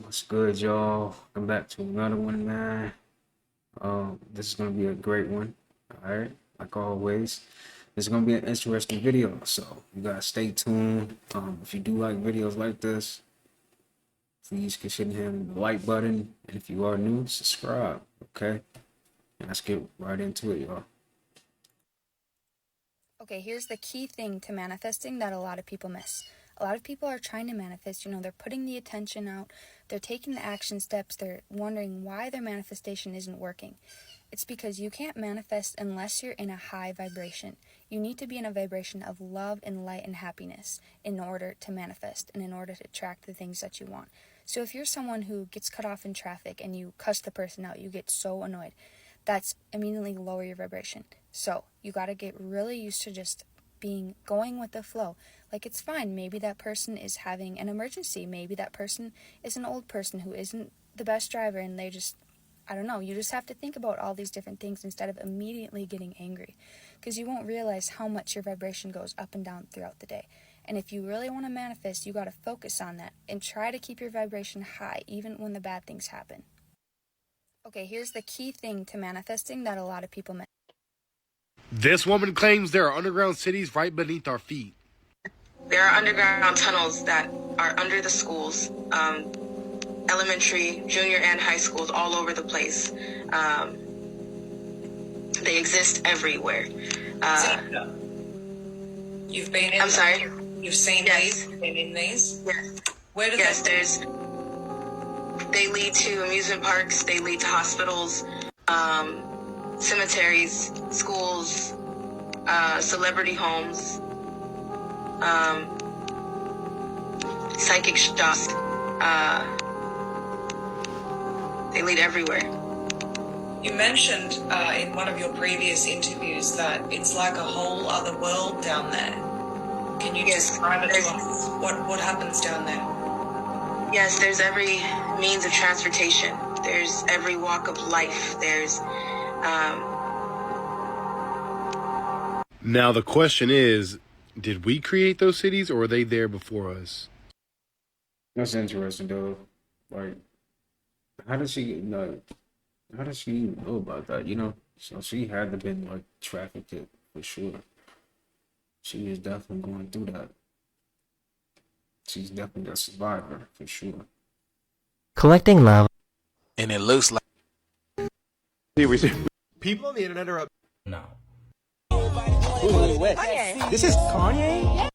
What's good, y'all? Welcome back to another one, man. This is gonna be a great one. All right, like always, this is gonna be an interesting video, so you gotta stay tuned. If you do like videos like this, please consider hitting the like button, and if you are new, subscribe. Okay, and let's get right into it, y'all. Okay, here's the key thing to manifesting that a lot of people miss. A lot of people are trying to manifest, they're putting the attention out, they're taking the action steps, they're wondering why their manifestation isn't working. It's because you can't manifest unless you're in a high vibration. You need to be in a vibration of love and light and happiness in order to manifest and in order to attract the things that you want. So if you're someone who gets cut off in traffic and you cuss the person out, you get so annoyed, that's immediately lower your vibration. So you got to get really used to just going with the flow. Like, it's fine. Maybe that person is having an emergency. Maybe that person is an old person who isn't the best driver and they just, I don't know. You just have to think about all these different things instead of immediately getting angry, because you won't realize how much your vibration goes up and down throughout the day. And if you really want to manifest, you got to focus on that and try to keep your vibration high even when the bad things happen. Okay, here's the key thing to manifesting that a lot of people miss. This woman claims there are underground cities right beneath our feet. There are underground tunnels that are under the schools, elementary, junior, and high schools all over the place. They exist everywhere. You've been in. I'm sorry. You've seen Yes. these. You've been in these. Yes. Where do Yes, they? they lead to amusement parks. They lead to hospitals, cemeteries, schools, celebrity homes, psychic shops. They lead everywhere. You mentioned in one of your previous interviews that it's like a whole other world down there. Can you Yes. describe it to us? What happens down there? Yes, there's every means of transportation. There's every walk of life. There's Now the question is, did we create those cities or were they there before us? That's interesting, though. Like, how does she know? How does she even know about that? So she had to been like trafficked for sure. She is definitely going through that. She's definitely a survivor for sure. Collecting love. And it looks like People on the internet are No. This is Kanye?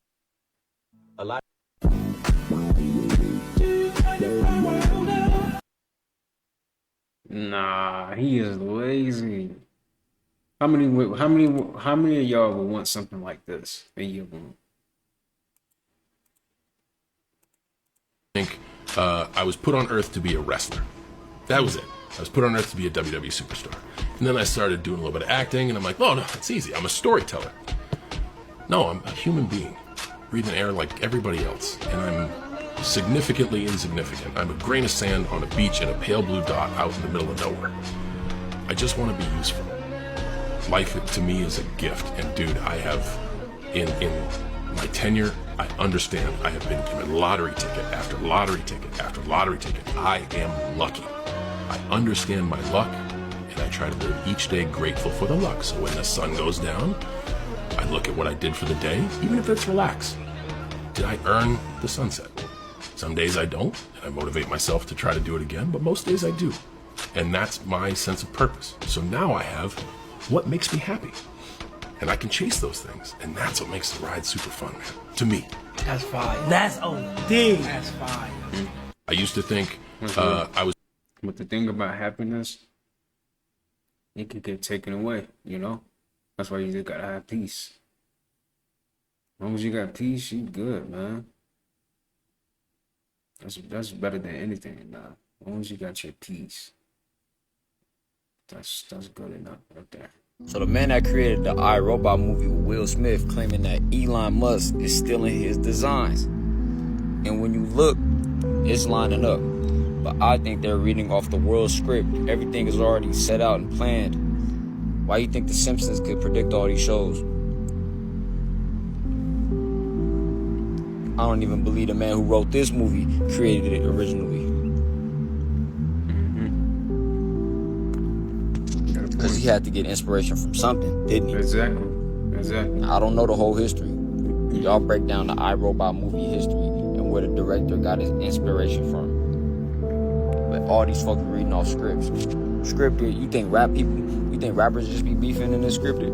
A lot. Nah, he is lazy. How many of y'all would want something like this in your room? I think I was put on earth to be a wrestler. That was it. I was put on earth to be a WWE superstar. And then I started doing a little bit of acting, and I'm like, oh, no, it's easy. I'm a storyteller. No, I'm a human being, breathing air like everybody else. And I'm significantly insignificant. I'm a grain of sand on a beach in a pale blue dot out in the middle of nowhere. I just want to be useful. Life, to me, is a gift. And, dude, I have, in my tenure, I understand I have been given lottery ticket after lottery ticket after lottery ticket. I am lucky. I understand my luck, and I try to live each day grateful for the luck. So when the sun goes down, I look at what I did for the day, even if it's relax. Did I earn the sunset? Some days I don't, and I motivate myself to try to do it again, but most days I do. And that's my sense of purpose. So now I have what makes me happy. And I can chase those things. And that's what makes the ride super fun, man. To me. That's fire. That's OD. That's fire. I used to think I was... But the thing about happiness, it could get taken away, That's why you just gotta have peace. As long as you got peace, you good, man. That's better than anything now. As long as you got your peace. That's good enough right there. So the man that created the iRobot movie with Will Smith claiming that Elon Musk is stealing his designs. And when you look, it's lining up. But I think they're reading off the world script. Everything is already set out and planned. Why you think The Simpsons could predict all these shows? I don't even believe the man who wrote this movie created it originally. he had to get inspiration from something, didn't he? Exactly. I don't know the whole history. Y'all break down the iRobot movie history and where the director got his inspiration from. But all these folks reading off scripts. Scripted, you think rappers just be beefing in this scripted?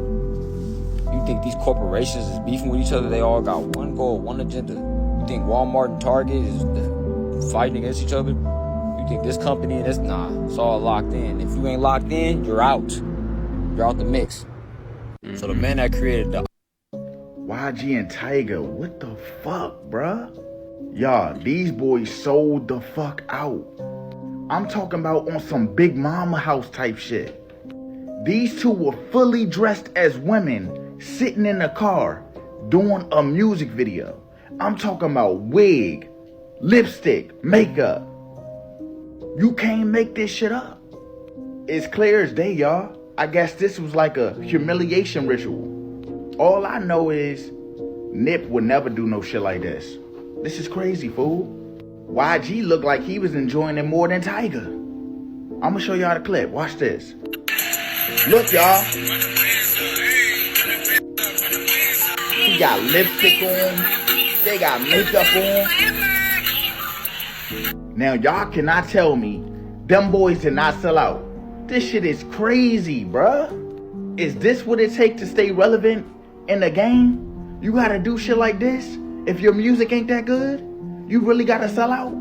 You think these corporations is beefing with each other? They all got one goal, one agenda. You think Walmart and Target is fighting against each other? You think this company and this? Nah, it's all locked in. If you ain't locked in, you're out. You're out the mix. So the man that created the YG and Tiger, what the fuck, bruh? Y'all, these boys sold the fuck out. I'm talking about on some Big Mama house type shit. These two were fully dressed as women, sitting in a car, doing a music video. I'm talking about wig, lipstick, makeup. You can't make this shit up. It's clear as day, y'all. I guess this was like a humiliation ritual. All I know is Nip would never do no shit like this. This is crazy, fool. YG looked like he was enjoying it more than Tiger. I'm gonna show y'all the clip. Watch this. Look, y'all. He got lipstick on. They got makeup on. Now, y'all cannot tell me them boys did not sell out. This shit is crazy, bruh. Is this what it takes to stay relevant in the game? You gotta do shit like this? If your music ain't that good, you really gotta sell out?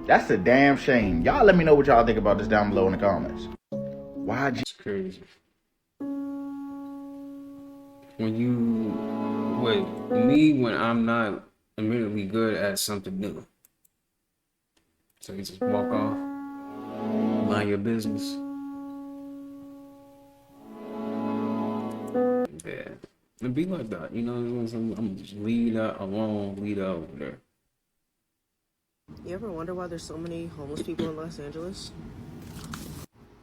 That's a damn shame. Y'all let me know what y'all think about this down below in the comments. YG. It's crazy. When I'm not immediately good at something new. So you just walk off, mind your business. Yeah. It be like that, you know. I'm just lead out alone, lead out over there. You ever wonder why there's so many homeless people in Los Angeles?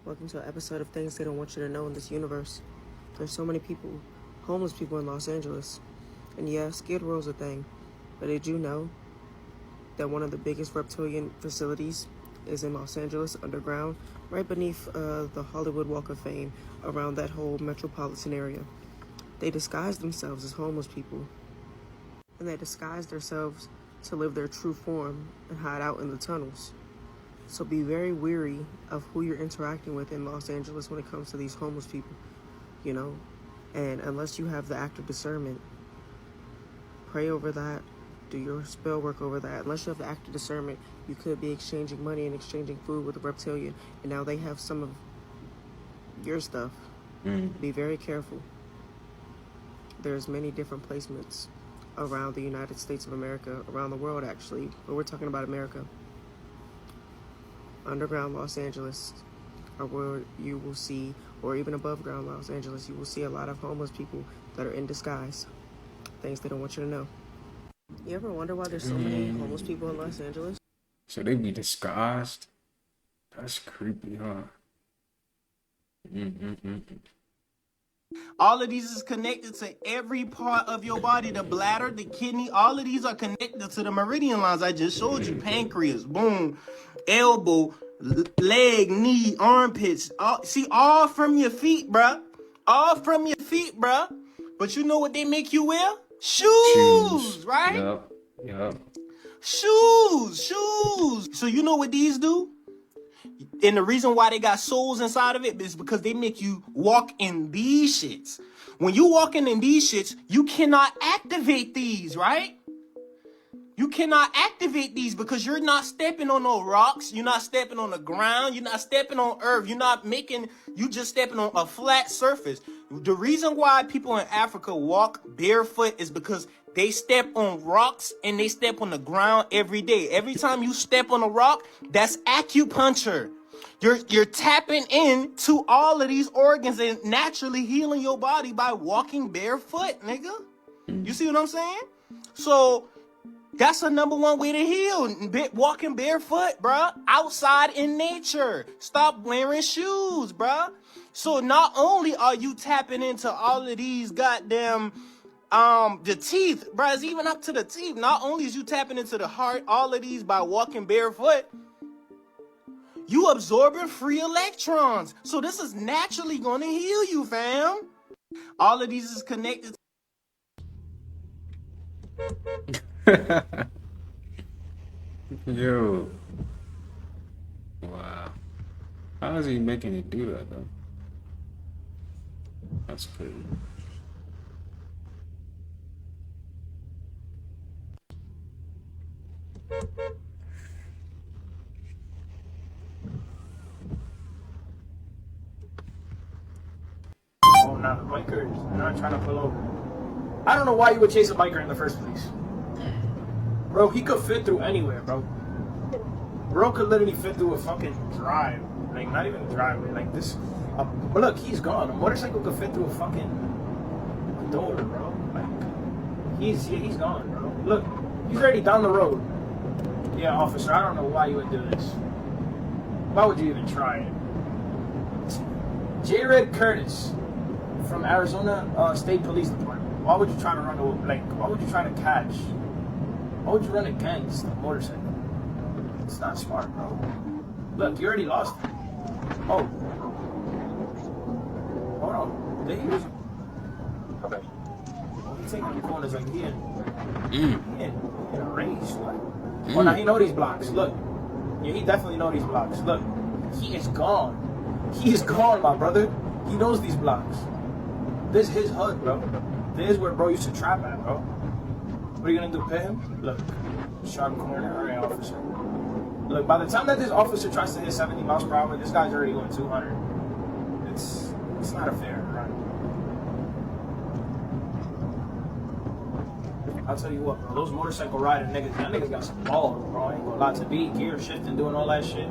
Welcome to an episode of things they don't want you to know in this universe. There's so many people, homeless people in Los Angeles. And yeah, Skid Row's a thing. But did you know that one of the biggest reptilian facilities is in Los Angeles, underground, right beneath the Hollywood Walk of Fame, around that whole metropolitan area? They disguise themselves as homeless people. And they disguise themselves to live their true form and hide out in the tunnels. So be very wary of who you're interacting with in Los Angeles when it comes to these homeless people, you know? And unless you have the act of discernment, pray over that, do your spell work over that. Unless you have the act of discernment, you could be exchanging money and exchanging food with a reptilian, and now they have some of your stuff. Be very careful. There's many different placements around the United States of America, around the world actually, but we're talking about America. Underground Los Angeles are where you will see, or even above ground Los Angeles, you will see a lot of homeless people that are in disguise. Things they don't want you to know. You ever wonder why there's so many homeless people in Los Angeles? So they be disguised? That's creepy, huh? All of these is connected to every part of your body. The bladder, the kidney, all of these are connected to the meridian lines I just showed you. Pancreas, boom, elbow, leg, knee, armpits. All from your feet, bruh. All from your feet, bruh. But you know what they make you wear? Shoes, right? Yup. Shoes. So you know what these do? And the reason why they got soles inside of it is because they make you walk in these shits. When you walking in these shits, you cannot activate these, right? You cannot activate these because you're not stepping on no rocks. You're not stepping on the ground. You're not stepping on earth. You just stepping on a flat surface. The reason why people in Africa walk barefoot is because they step on rocks and they step on the ground every day. Every time you step on a rock, that's acupuncture. You're tapping into all of these organs and naturally healing your body by walking barefoot, nigga. You see what I'm saying? So that's the number one way to heal. Walking barefoot, bruh. Outside in nature. Stop wearing shoes, bruh. So not only are you tapping into all of these goddamn the teeth, bruh, it's even up to the teeth. Not only is you tapping into the heart, all of these by walking barefoot, You absorbing free electrons. So this is naturally gonna heal you, fam. All of these is connected. Yo. Wow. How is he making it do that though? That's crazy. Oh, now the bikers are not trying to pull over. I don't know why you would chase a biker in the first place. Bro, he could fit through anywhere, bro. Bro could literally fit through a fucking drive. Like, not even a driveway. Like this. But look, he's gone. A motorcycle could fit through a fucking door, bro. Like, he's gone, bro. Look, he's already down the road. Yeah, officer, I don't know why you would do this. Why would you even try it? J. Red Curtis from Arizona State Police Department. Why would you try to run over? Like, why would you try to catch? Why would you run against a motorcycle? It's not smart, bro. Look, you already lost it. Oh. Hold on. Did he use it? Okay. Well, he's taking the corners like he in a race. What? Oh, now he know these blocks. Look. Yeah, he definitely know these blocks. Look. He is gone. He is gone, my brother. He knows these blocks. This is his HUD, bro. This is where bro used to trap at, bro. What are you gonna do, pay him? Look. Sharp corner. All right, officer. Look, by the time that this officer tries to hit 70 miles per hour, this guy's already going 200. It's not a fair run. I'll tell you what, bro. Those motorcycle riding niggas, that niggas got some balls, bro. I ain't gonna lie to be gear shifting, doing all that shit.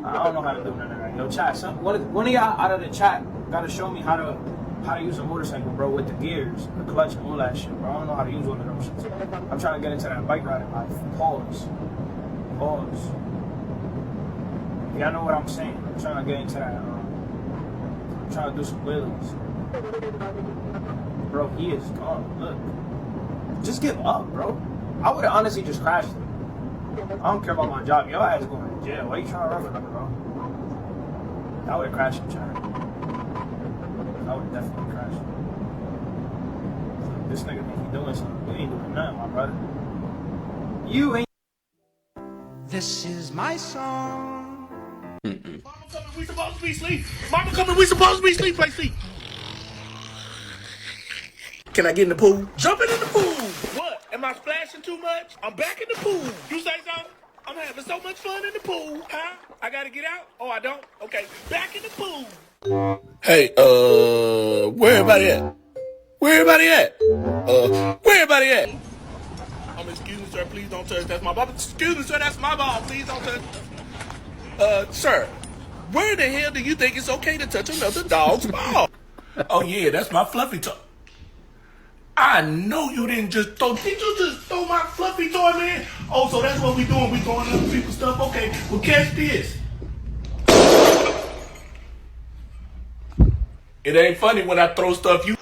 I don't know how to do none of that. Yo, chat. One of y'all out of the chat gotta show me how to use a motorcycle, bro, with the gears, the clutch, and all that shit, bro. I don't know how to use one of them shits. I'm trying to get into that bike riding life. Pause. Yeah, I know what I'm saying. I'm trying to get into that. I'm trying to do some wheelies. Bro, he is gone. Look. Just give up, bro. I would have honestly just crashed him. I don't care about my job. Your ass going to jail. Why you trying to run for me, bro? I would have crashed him, Chad. I would have definitely crashed him. This nigga think he doing something. You ain't doing nothing, my brother. You ain't. This is my song. Mama coming, we supposed to be asleep. Mama coming, we supposed to be asleep. Play sleep. Can I get in the pool? Jumping in the pool. What? Am I splashing too much? I'm back in the pool. You say something? I'm having so much fun in the pool. Huh? I gotta get out? Oh, I don't? Okay. Back in the pool. Hey, where everybody at? Where everybody at? Where everybody at? Excuse me, sir, please don't touch. That's my ball. Excuse me, sir, that's my ball. Please don't touch. Sir, where the hell do you think it's okay to touch another dog's ball? Oh yeah, that's my fluffy toy. I know you didn't just throw. Did you just throw my fluffy toy, man? Oh, so that's what we doing. We throwing other people's stuff. Okay, well catch this. It ain't funny when I throw stuff you.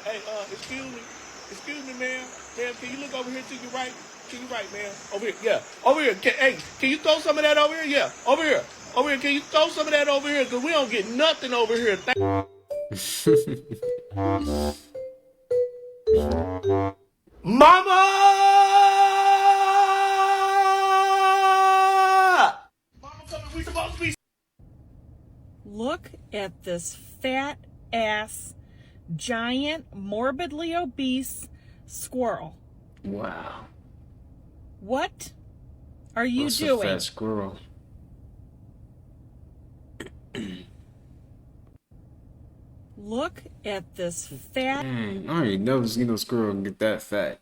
Hey, excuse me, ma'am. Ma'am, can you look over here to your right? To your right, ma'am. Over here, yeah. Over here. Can you throw some of that over here? Yeah. Over here. Over here. Can you throw some of that over here? Because we don't get nothing over here. Mama! Mama coming, we supposed to be. Look at this fat ass, giant, morbidly obese squirrel. Wow. What are you That's doing? A fat squirrel. Look at this fat. Dang, I ain't never seen a squirrel get that fat.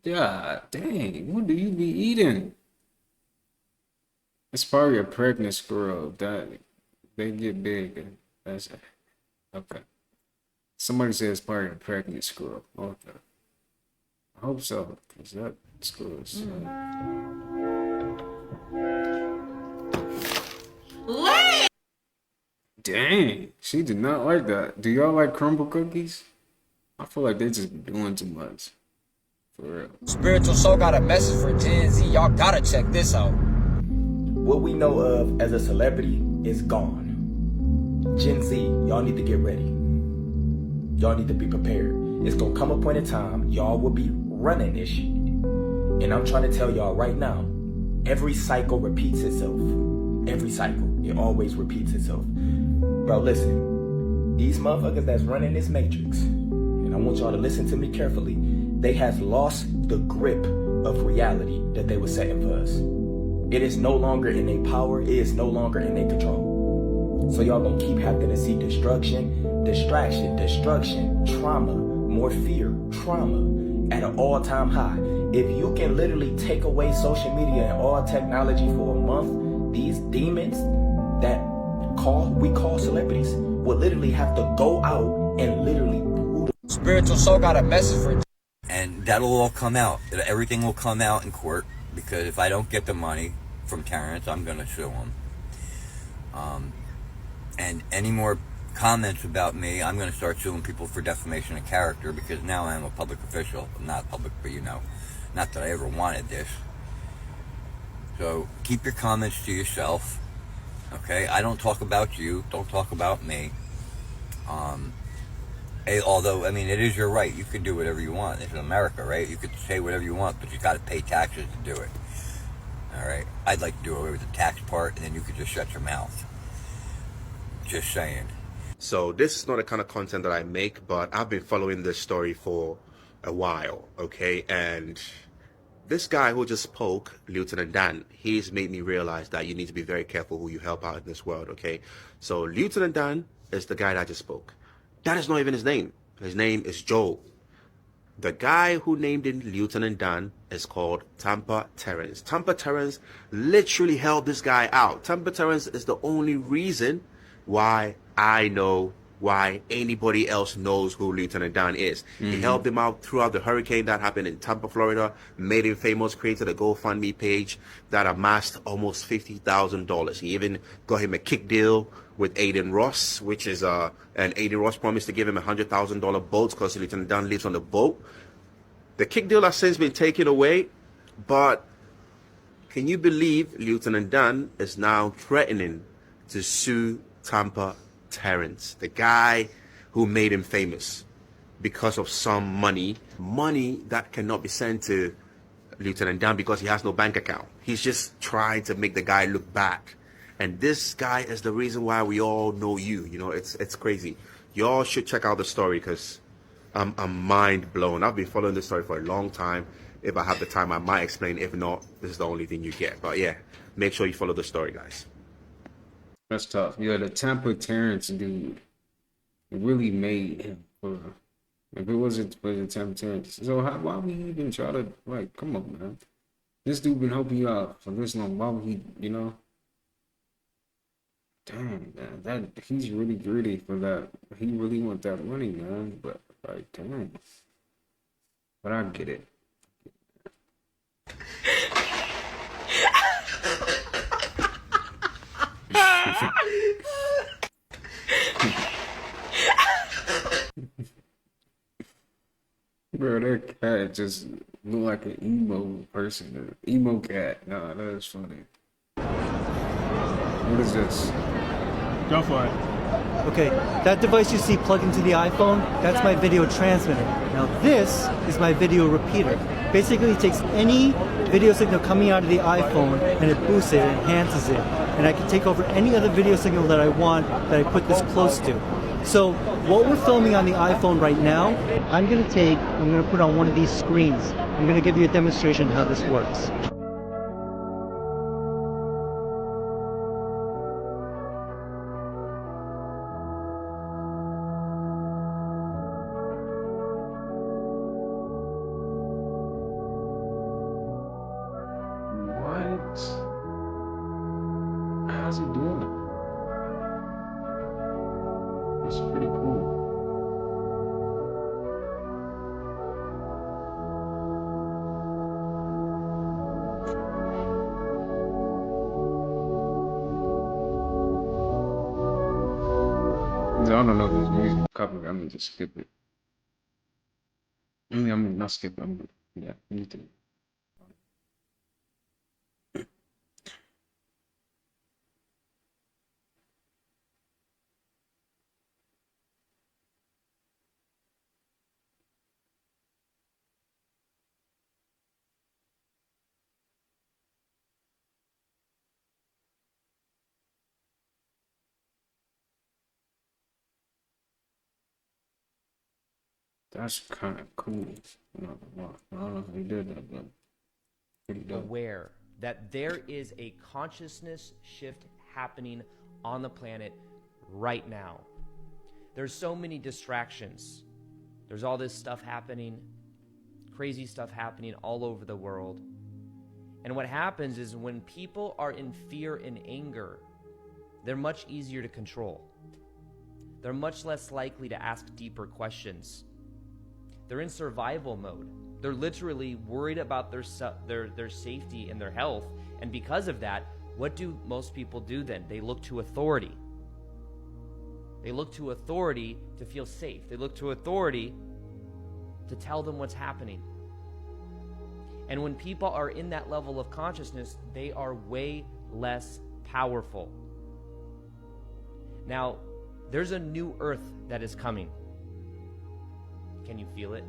God dang, what do you be eating? It's probably a pregnant squirrel that they get big. That's okay. Somebody says it's probably a pregnant squirrel. Okay. I hope so, because that squirrel is Dang, she did not like that. Do y'all like crumble cookies? I feel like they just doing too much. For real. Spiritual Soul got a message for Gen Z. Y'all gotta check this out. what we know of as a celebrity is gone. Gen Z, y'all need to get ready. Y'all need to be prepared. It's gonna come a point in time, y'all will be running this shit. And I'm trying to tell y'all right now, every cycle repeats itself. Every cycle, it always repeats itself. Bro, listen, these motherfuckers that's running this matrix, and I want y'all to listen to me carefully, they have lost the grip of reality that they were setting for us. It is no longer in their power, it is no longer in their control. So y'all gonna keep having to see destruction, distraction, destruction, trauma, more fear, trauma at an all-time high. If you can literally take away social media and all technology for a month, these demons that we call celebrities will literally have to go out and literally Spiritual soul got a message for you. And that'll all come out. Everything will come out in court, because if I don't get the money from Terrence, I'm going to sue him. And any more comments about me, I'm going to start suing people for defamation of character, because now I'm a public official. I'm not public, but you know, not that I ever wanted this. So keep your comments to yourself. Okay, I don't talk about you. Don't talk about me. Although, I mean, it is your right. You can do whatever you want. This is America, right? You could say whatever you want, but you got to pay taxes to do it. All right? I'd like to do away with the tax part, and then you could just shut your mouth. Just saying. So this is not the kind of content that I make, but I've been following this story for a while, okay? And this guy who just spoke, Lieutenant Dan, he's made me realize that you need to be very careful who you help out in this world, okay? So Lieutenant Dan is the guy that just spoke. That is not even his name. His name is Joe. The guy who named him Lieutenant Dan is called Tampa Terrence. Tampa Terrence literally helped this guy out. Tampa Terrence is the only reason why I know, why anybody else knows who Lieutenant Dan is. He helped him out throughout the hurricane that happened in Tampa, Florida, made him famous, created a GoFundMe page that amassed almost $50,000. He even got him a kick deal with Aiden Ross, which is and Aiden Ross promised to give him $100,000 boat because Lieutenant Dan lives on the boat. The kick deal has since been taken away, but can you believe Lieutenant Dan is now threatening to sue Tampa Terrence, the guy who made him famous, because of some money that cannot be sent to Lieutenant Dan because he has no bank account. He's just trying to make the guy look bad. And this guy is the reason why we all know you. You know, it's crazy. Y'all should check out the story because I'm mind blown. I've been following this story for a long time. If I have the time, I might explain. If not, this is the only thing you get. But yeah, make sure you follow the story, guys. That's tough. Yeah, the Tampa Terrence dude, it really made him. If it wasn't for the Tampa Terrence, so why would he even try to, like, come on, man? This dude been helping you out for this long. Why would he, you know? Damn, man, that he's really greedy for that. He really want that money, man. But like, damn. But I get it. Bro, that cat just look like an emo person. An emo cat. Nah, that is funny. What is this? Go for it. Okay, that device you see plugged into the iPhone, that's my video transmitter. Now this is my video repeater. Basically it takes any video signal coming out of the iPhone and it boosts it, enhances it. And I can take over any other video signal that I want that I put this close to. So what we're filming on the iPhone right now, I'm gonna put on one of these screens. I'm gonna give you a demonstration how this works. How's he doing it? It's pretty cool. I don't know if there's music covered. I'm gonna just skip it. I mean, not skip it. Yeah, anything. That's kind of cool. I don't know if he did that, but pretty dope. Aware that there is a consciousness shift happening on the planet right now. There's so many distractions. There's all this stuff happening, crazy stuff happening all over the world. And what happens is when people are in fear and anger, they're much easier to control. They're much less likely to ask deeper questions. They're in survival mode. They're literally worried about their safety and their health. And because of that, what do most people do then? They look to authority. They look to authority to feel safe. They look to authority to tell them what's happening. And when people are in that level of consciousness, they are way less powerful. Now, there's a new earth that is coming. Can you feel it?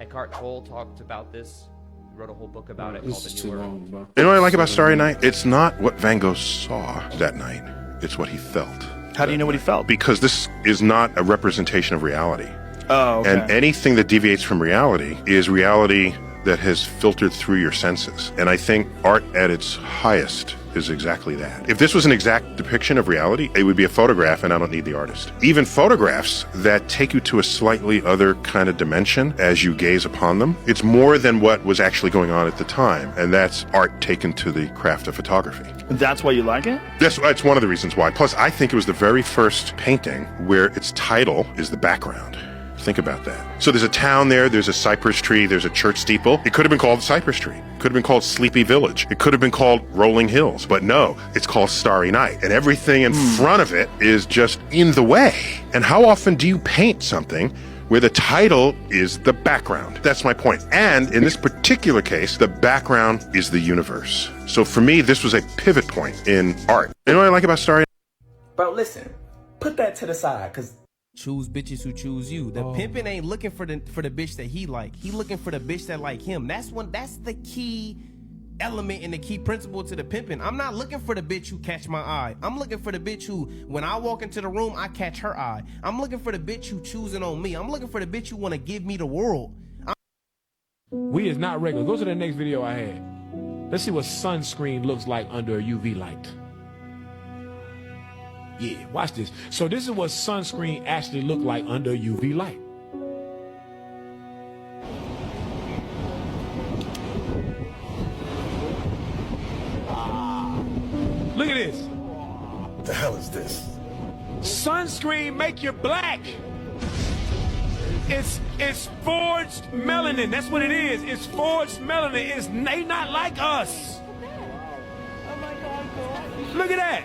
Eckhart Tolle talked about this. He wrote a whole book about it called The New Earth. You know what I like about Starry Night? It's not what Van Gogh saw that night. It's what he felt. How do you know what he felt? Because this is not a representation of reality. Oh, okay. And anything that deviates from reality is reality that has filtered through your senses. And I think art at its highest is exactly that. If this was an exact depiction of reality, it would be a photograph, and I don't need the artist. Even photographs that take you to a slightly other kind of dimension as you gaze upon them, it's more than what was actually going on at the time, and that's art taken to the craft of photography. That's why you like it? That's one of the reasons why. Plus, I think it was the very first painting where its title is the background. Think about that. So there's a town there, there's a cypress tree, there's a church steeple. It could have been called Cypress Tree. It could have been called Sleepy Village. It could have been called Rolling Hills. But no, it's called Starry Night. And everything in front of it is just in the way. And how often do you paint something where the title is the background? That's my point. And in this particular case, the background is the universe. So for me, this was a pivot point in art. You know what I like about Starry Night? Bro, listen, put that to the side, because choose bitches who choose you. The pimpin' ain't looking for the bitch that he like. He looking for the bitch that like him. That's the key element and the key principle to the pimpin'. I'm not looking for the bitch who catch my eye. I'm looking for the bitch who, when I walk into the room, I catch her eye. I'm looking for the bitch who choosing on me. I'm looking for the bitch who want to give me the world. We is not regular. Go to the next video I had. Let's see what sunscreen looks like under a UV light. Yeah, watch this. So this is what sunscreen actually look like under UV light. Look at this. What the hell is this? Sunscreen make you black. It's forged melanin. That's what it is. It's forged melanin. They not like us. Look at that.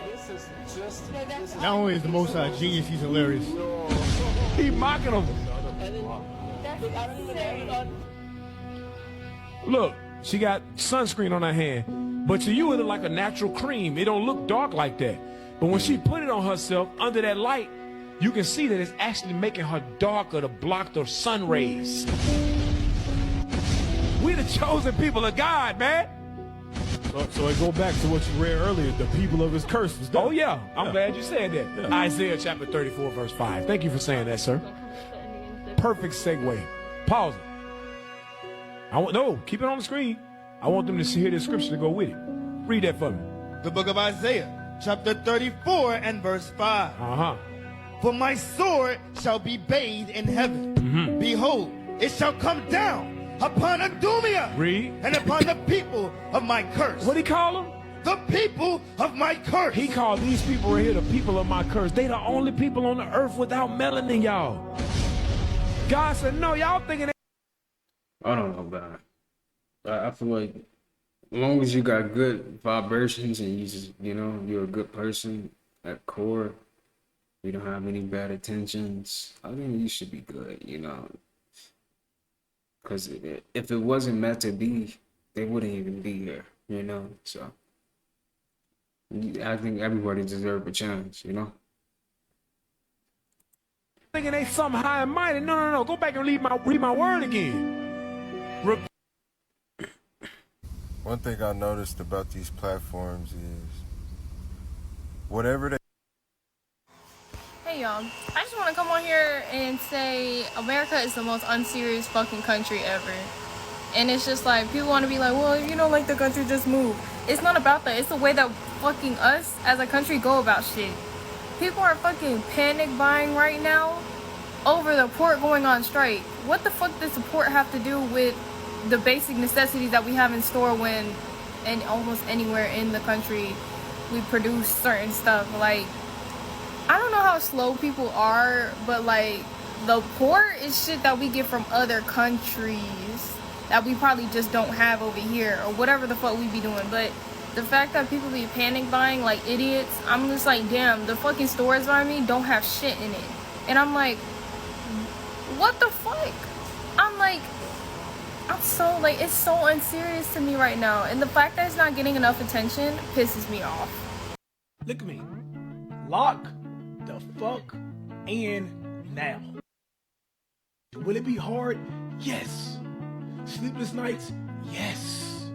Not only is the Most High genius, he's hilarious. He mocking them. Look, she got sunscreen on her hand, but to you it look like a natural cream. It don't look dark like that. But when she put it on herself under that light, you can see that it's actually making her darker to block the sun rays. We the chosen people of God, man. So I go back to what you read earlier, the people of his curses. Oh yeah, I'm glad you said that. Yeah. Isaiah chapter 34 verse 5. Thank you for saying that, sir. Perfect segue. Pause it. No, keep it on the screen. I want them to hear the scripture to go with it. Read that for me. The book of Isaiah, chapter 34 and verse 5. For my sword shall be bathed in heaven. Behold, it shall come down upon Adumia. Read. And upon the people of my curse. What he call them? The people of my curse. He called these people right here the people of my curse. They the only people on the earth without melanin, y'all. God said, no, y'all thinking they... I don't know about it. I feel like as long as you got good vibrations and you just, you're a good person at core, you don't have any bad intentions, I think you should be good, Because if it wasn't meant to be, they wouldn't even be here, So I think everybody deserves a chance, Thinking they something high and mighty. No. Go back and read my word again. One thing I noticed about these platforms is whatever they... Hey Hey y'all, I just want to come on here and say America is the most unserious fucking country ever. And it's just like, people want to be like, well, if you don't like the country, just move. It's not about that. It's the way that fucking us as a country go about shit. People are fucking panic buying right now over the port going on strike. What the fuck does the port have to do with the basic necessities that we have in store when and almost anywhere in the country we produce certain stuff? Like, I don't know how slow people are, but like, the port is shit that we get from other countries that we probably just don't have over here, or whatever the fuck we be doing. But the fact that people be panic buying like idiots, I'm just like, damn, the fucking stores by me don't have shit in it. And I'm like, what the fuck? I'm like, it's so unserious to me right now. And the fact that it's not getting enough attention pisses me off. Look at me. Lock the fuck in now. Will it be hard? Yes. Sleepless nights? Yes.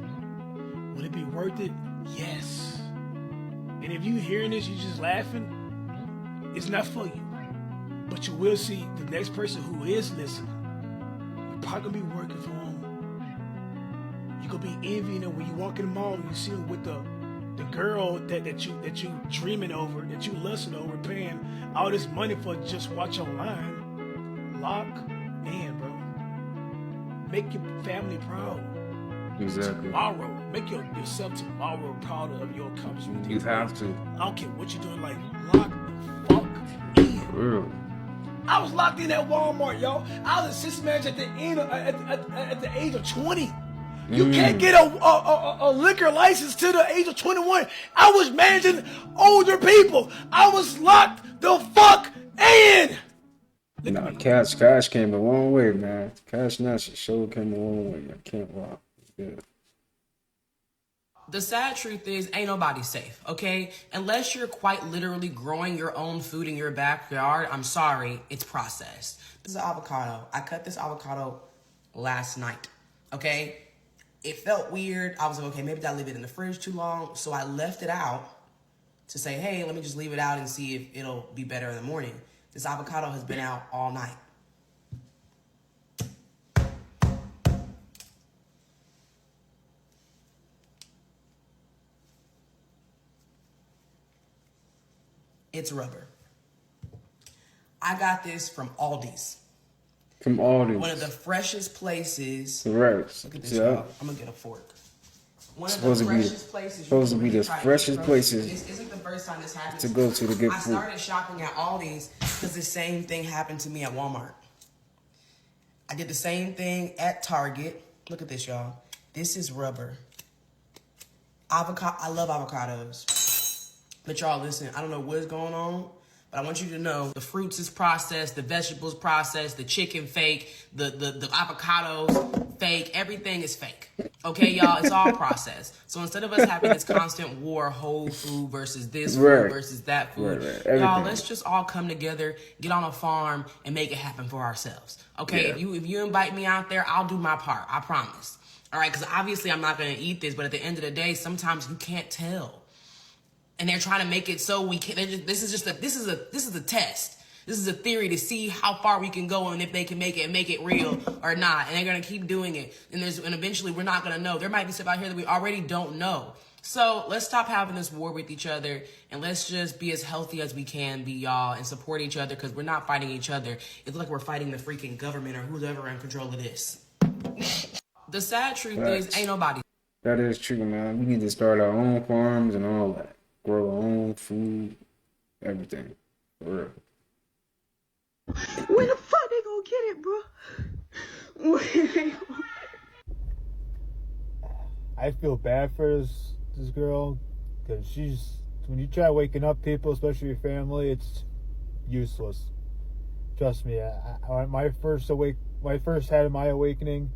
Will it be worth it? Yes. And if you hearing this, you just laughing, it's not for you. But you will see the next person who is listening. You're probably gonna be working for them. You're gonna be envying them when you walk in the mall and you see them with the girl that you dreaming over, that you lusting over, paying all this money for just watch online. Lock in, bro. Make your family proud. Exactly. Tomorrow. Make yourself tomorrow proud of your accomplishment. You have to. I don't care what you're doing, like, lock the fuck in. For real. I was locked in at Walmart, y'all. I was a assistant manager at the age of 20. You can't get a liquor license to the age of 21. I was managing older people. I was locked the fuck in. Nah, Cash came a long way, man. Cash Nash show came a long way. I can't lie. Yeah. The sad truth is, ain't nobody safe, okay? Unless you're quite literally growing your own food in your backyard, I'm sorry, it's processed. This is an avocado. I cut this avocado last night, okay? It felt weird. I was like, okay, maybe I leave it in the fridge too long. So I left it out to say, hey, let me just leave it out and see if it'll be better in the morning. This avocado has been out all night. It's rubber. I got this from Aldi's. From Aldi's. One of the freshest places. Correct. Look at this, Yeah. y'all. I'm gonna get a fork. One of the freshest places. Supposed to be the freshest places. This isn't the first time this happened to go to get I food. started shopping at Aldi's because the same thing happened to me at Walmart. I did the same thing at Target. Look at this, y'all. This is rubber. Avocado. I love avocados. But y'all, listen, I don't know what's going on, but I want you to know the fruits is processed, the vegetables processed, the chicken fake, the avocados fake, everything is fake. Okay, y'all, it's all processed. So instead of us having this constant war, whole food versus this food versus that food, y'all, let's just all come together, get on a farm, and make it happen for ourselves. Okay, if you invite me out there, I'll do my part, I promise. All right, because obviously I'm not going to eat this, but at the end of the day, sometimes you can't tell. And they're trying to make it so we can. This is a test. This is a theory to see how far we can go and if they can make it real or not. And they're gonna keep doing it. And eventually we're not gonna know. There might be stuff out here that we already don't know. So let's stop having this war with each other and let's just be as healthy as we can be, y'all, and support each other because we're not fighting each other. It's like we're fighting the freaking government or who's ever in control of this. The sad truth is, ain't nobody. That is true, man. We need to start our own farms and all that. Grow our own food, everything. For real. When the fuck they gonna get it, bro? When they gonna... I feel bad for this girl because when you try waking up people, especially your family, it's useless. Trust me. My first had my awakening.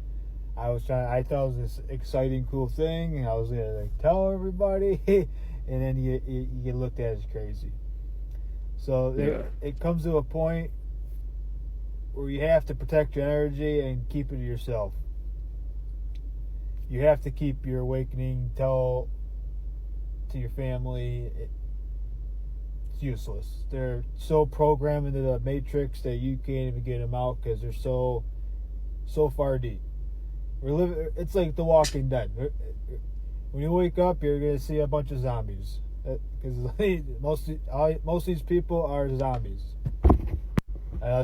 I thought it was this exciting, cool thing, and I was gonna tell everybody, and then you get looked at as crazy. So it comes to a point where you have to protect your energy and keep it to yourself. You have to keep your awakening, tell to your family. it's useless. They're so programmed into the matrix that you can't even get them out because they're so far deep. It's like The Walking Dead. When you wake up, you're gonna see a bunch of zombies because most of these people are zombies.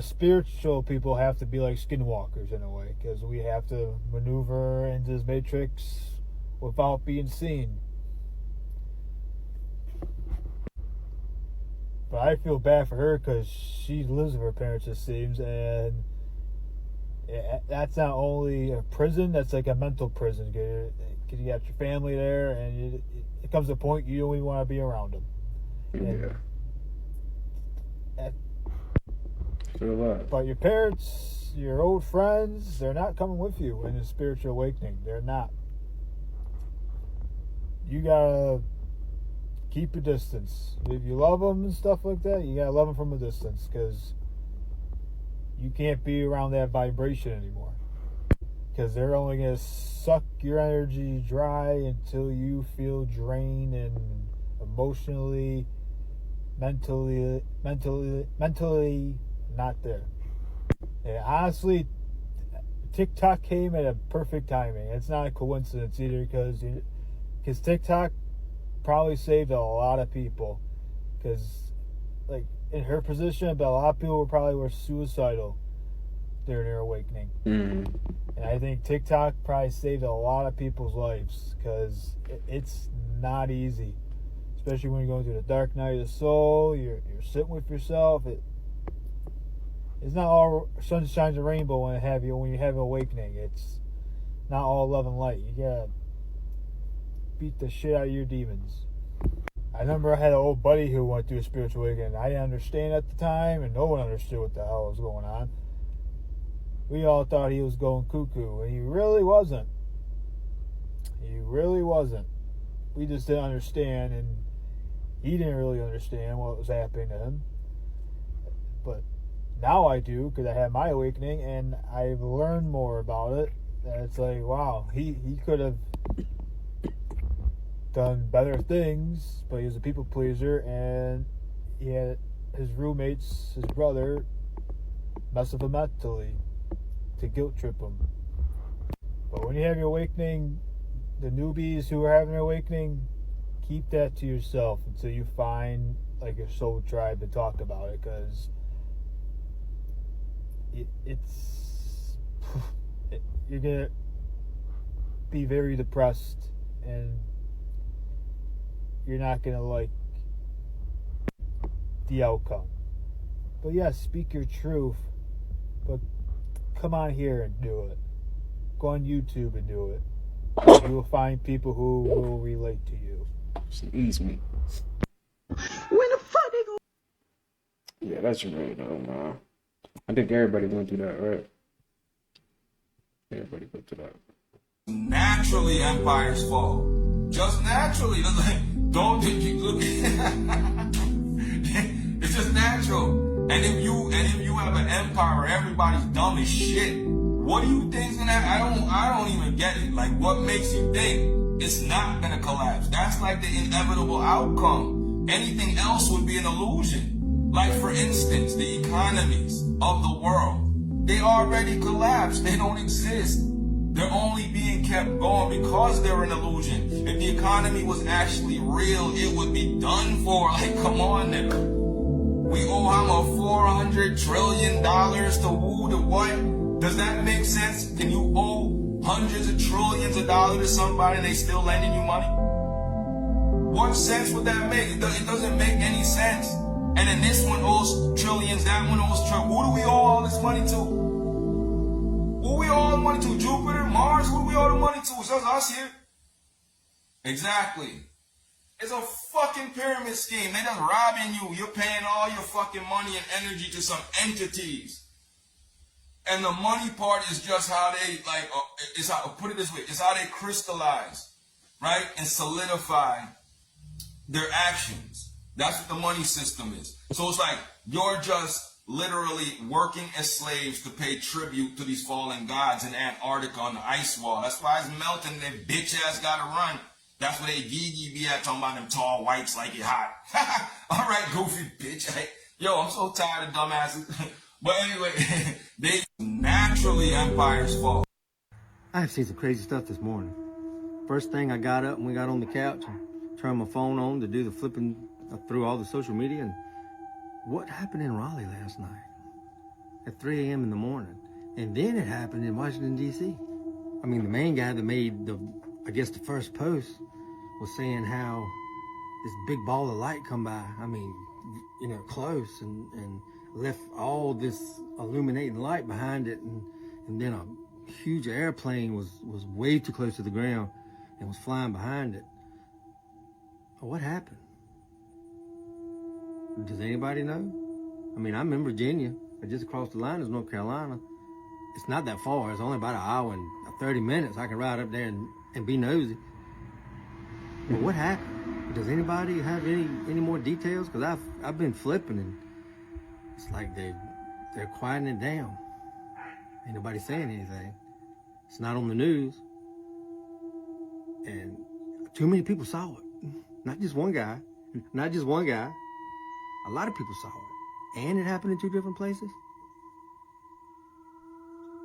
Spiritual people have to be like skinwalkers in a way because we have to maneuver into this matrix without being seen. But I feel bad for her because she lives with her parents, it seems, and that's not only a prison, that's like a mental prison. Because you got your family there, and it comes to a point you don't even want to be around them. But your parents, your old friends, they're not coming with you in a spiritual awakening. They're not. You gotta keep your distance. If you love them and stuff like that, you gotta love them from a distance because you can't be around that vibration anymore. Because they're only gonna suck your energy dry until you feel drained and emotionally, mentally not there. And honestly, TikTok came at a perfect timing. It's not a coincidence either because TikTok probably saved a lot of people because like in her position, but a lot of people were suicidal during their awakening. And I think TikTok probably saved a lot of people's lives because it's not easy, especially when you're going through the dark night of the soul. You're sitting with yourself. It's not all sunshine and rainbow when you have an awakening. It's not all love and light. You gotta beat the shit out of your demons. I remember I had an old buddy who went through a spiritual awakening. I didn't understand at the time, and no one understood what the hell was going on. We all thought he was going cuckoo, and he really wasn't. He really wasn't. We just didn't understand, and he didn't really understand what was happening to him. But now I do, because I had my awakening, and I've learned more about it. And it's like, wow, he could have done better things, but he was a people pleaser, and he had his roommates, his brother, mess with him mentally to guilt trip him. But when you have your awakening, the newbies who are having their awakening, keep that to yourself until you find like a soul tribe to talk about it, because you're gonna be very depressed and you're not gonna like the outcome. But yes, speak your truth, but come on here and do it. Go on YouTube and do it. You will find people who will relate to you. Ease me. When the fuck they go? Yeah, that's real though, man. I think everybody went through that, right? Everybody went through that. Naturally, empires fall. Just naturally. Don't look. It's just natural. And if you have an empire where everybody's dumb as shit, what do you think's gonna happen? I don't even get it. Like, what makes you think it's not gonna collapse? That's like the inevitable outcome. Anything else would be an illusion. Like, for instance, the economies of the world, they already collapsed. They don't exist. They're only being kept going because they're an illusion. If the economy was actually real, it would be done for. Like, come on, nigga. We owe him $400 trillion to woo to what? Does that make sense? Can you owe hundreds of trillions of dollars to somebody and they still lending you money? What sense would that make? It doesn't make any sense. And then this one owes trillions, that one owes trillions. Who do we owe all this money to? Who we owe the money to? Jupiter? Mars? Who do we owe the money to? It's just us here. Exactly. It's a fucking pyramid scheme. They're just robbing you. You're paying all your fucking money and energy to some entities. And the money part is just how they, like, it's how, put it this way, it's how they crystallize, right? And solidify their actions. That's what the money system is. So it's like, you're just literally working as slaves to pay tribute to these fallen gods in Antarctica on the ice wall. That's why it's melting. That bitch ass gotta run. That's where they gee be at, talking about them tall whites like it hot. All right, goofy bitch. Yo, I'm so tired of dumbasses. But anyway, they naturally empires fall. I've seen some crazy stuff this morning. First thing, I got up and we got on the couch and turned my phone on to do the flipping through all the social media. And what happened in Raleigh last night at 3 a.m. in the morning? And then it happened in Washington, D.C. I mean, the main guy that made the first post was saying how this big ball of light come by. I mean, close and left all this illuminating light behind it. And then a huge airplane was way too close to the ground and was flying behind it. What happened? Does anybody know? I mean, I'm in Virginia. Just across the line is North Carolina. It's not that far. It's only about an hour and 30 minutes. I can ride up there and be nosy. But what happened? Does anybody have any more details? Because I've been flipping and it's like they're quieting it down. Ain't nobody saying anything. It's not on the news. And too many people saw it. Not just one guy. Not just one guy. A lot of people saw it. And it happened in 2 different places.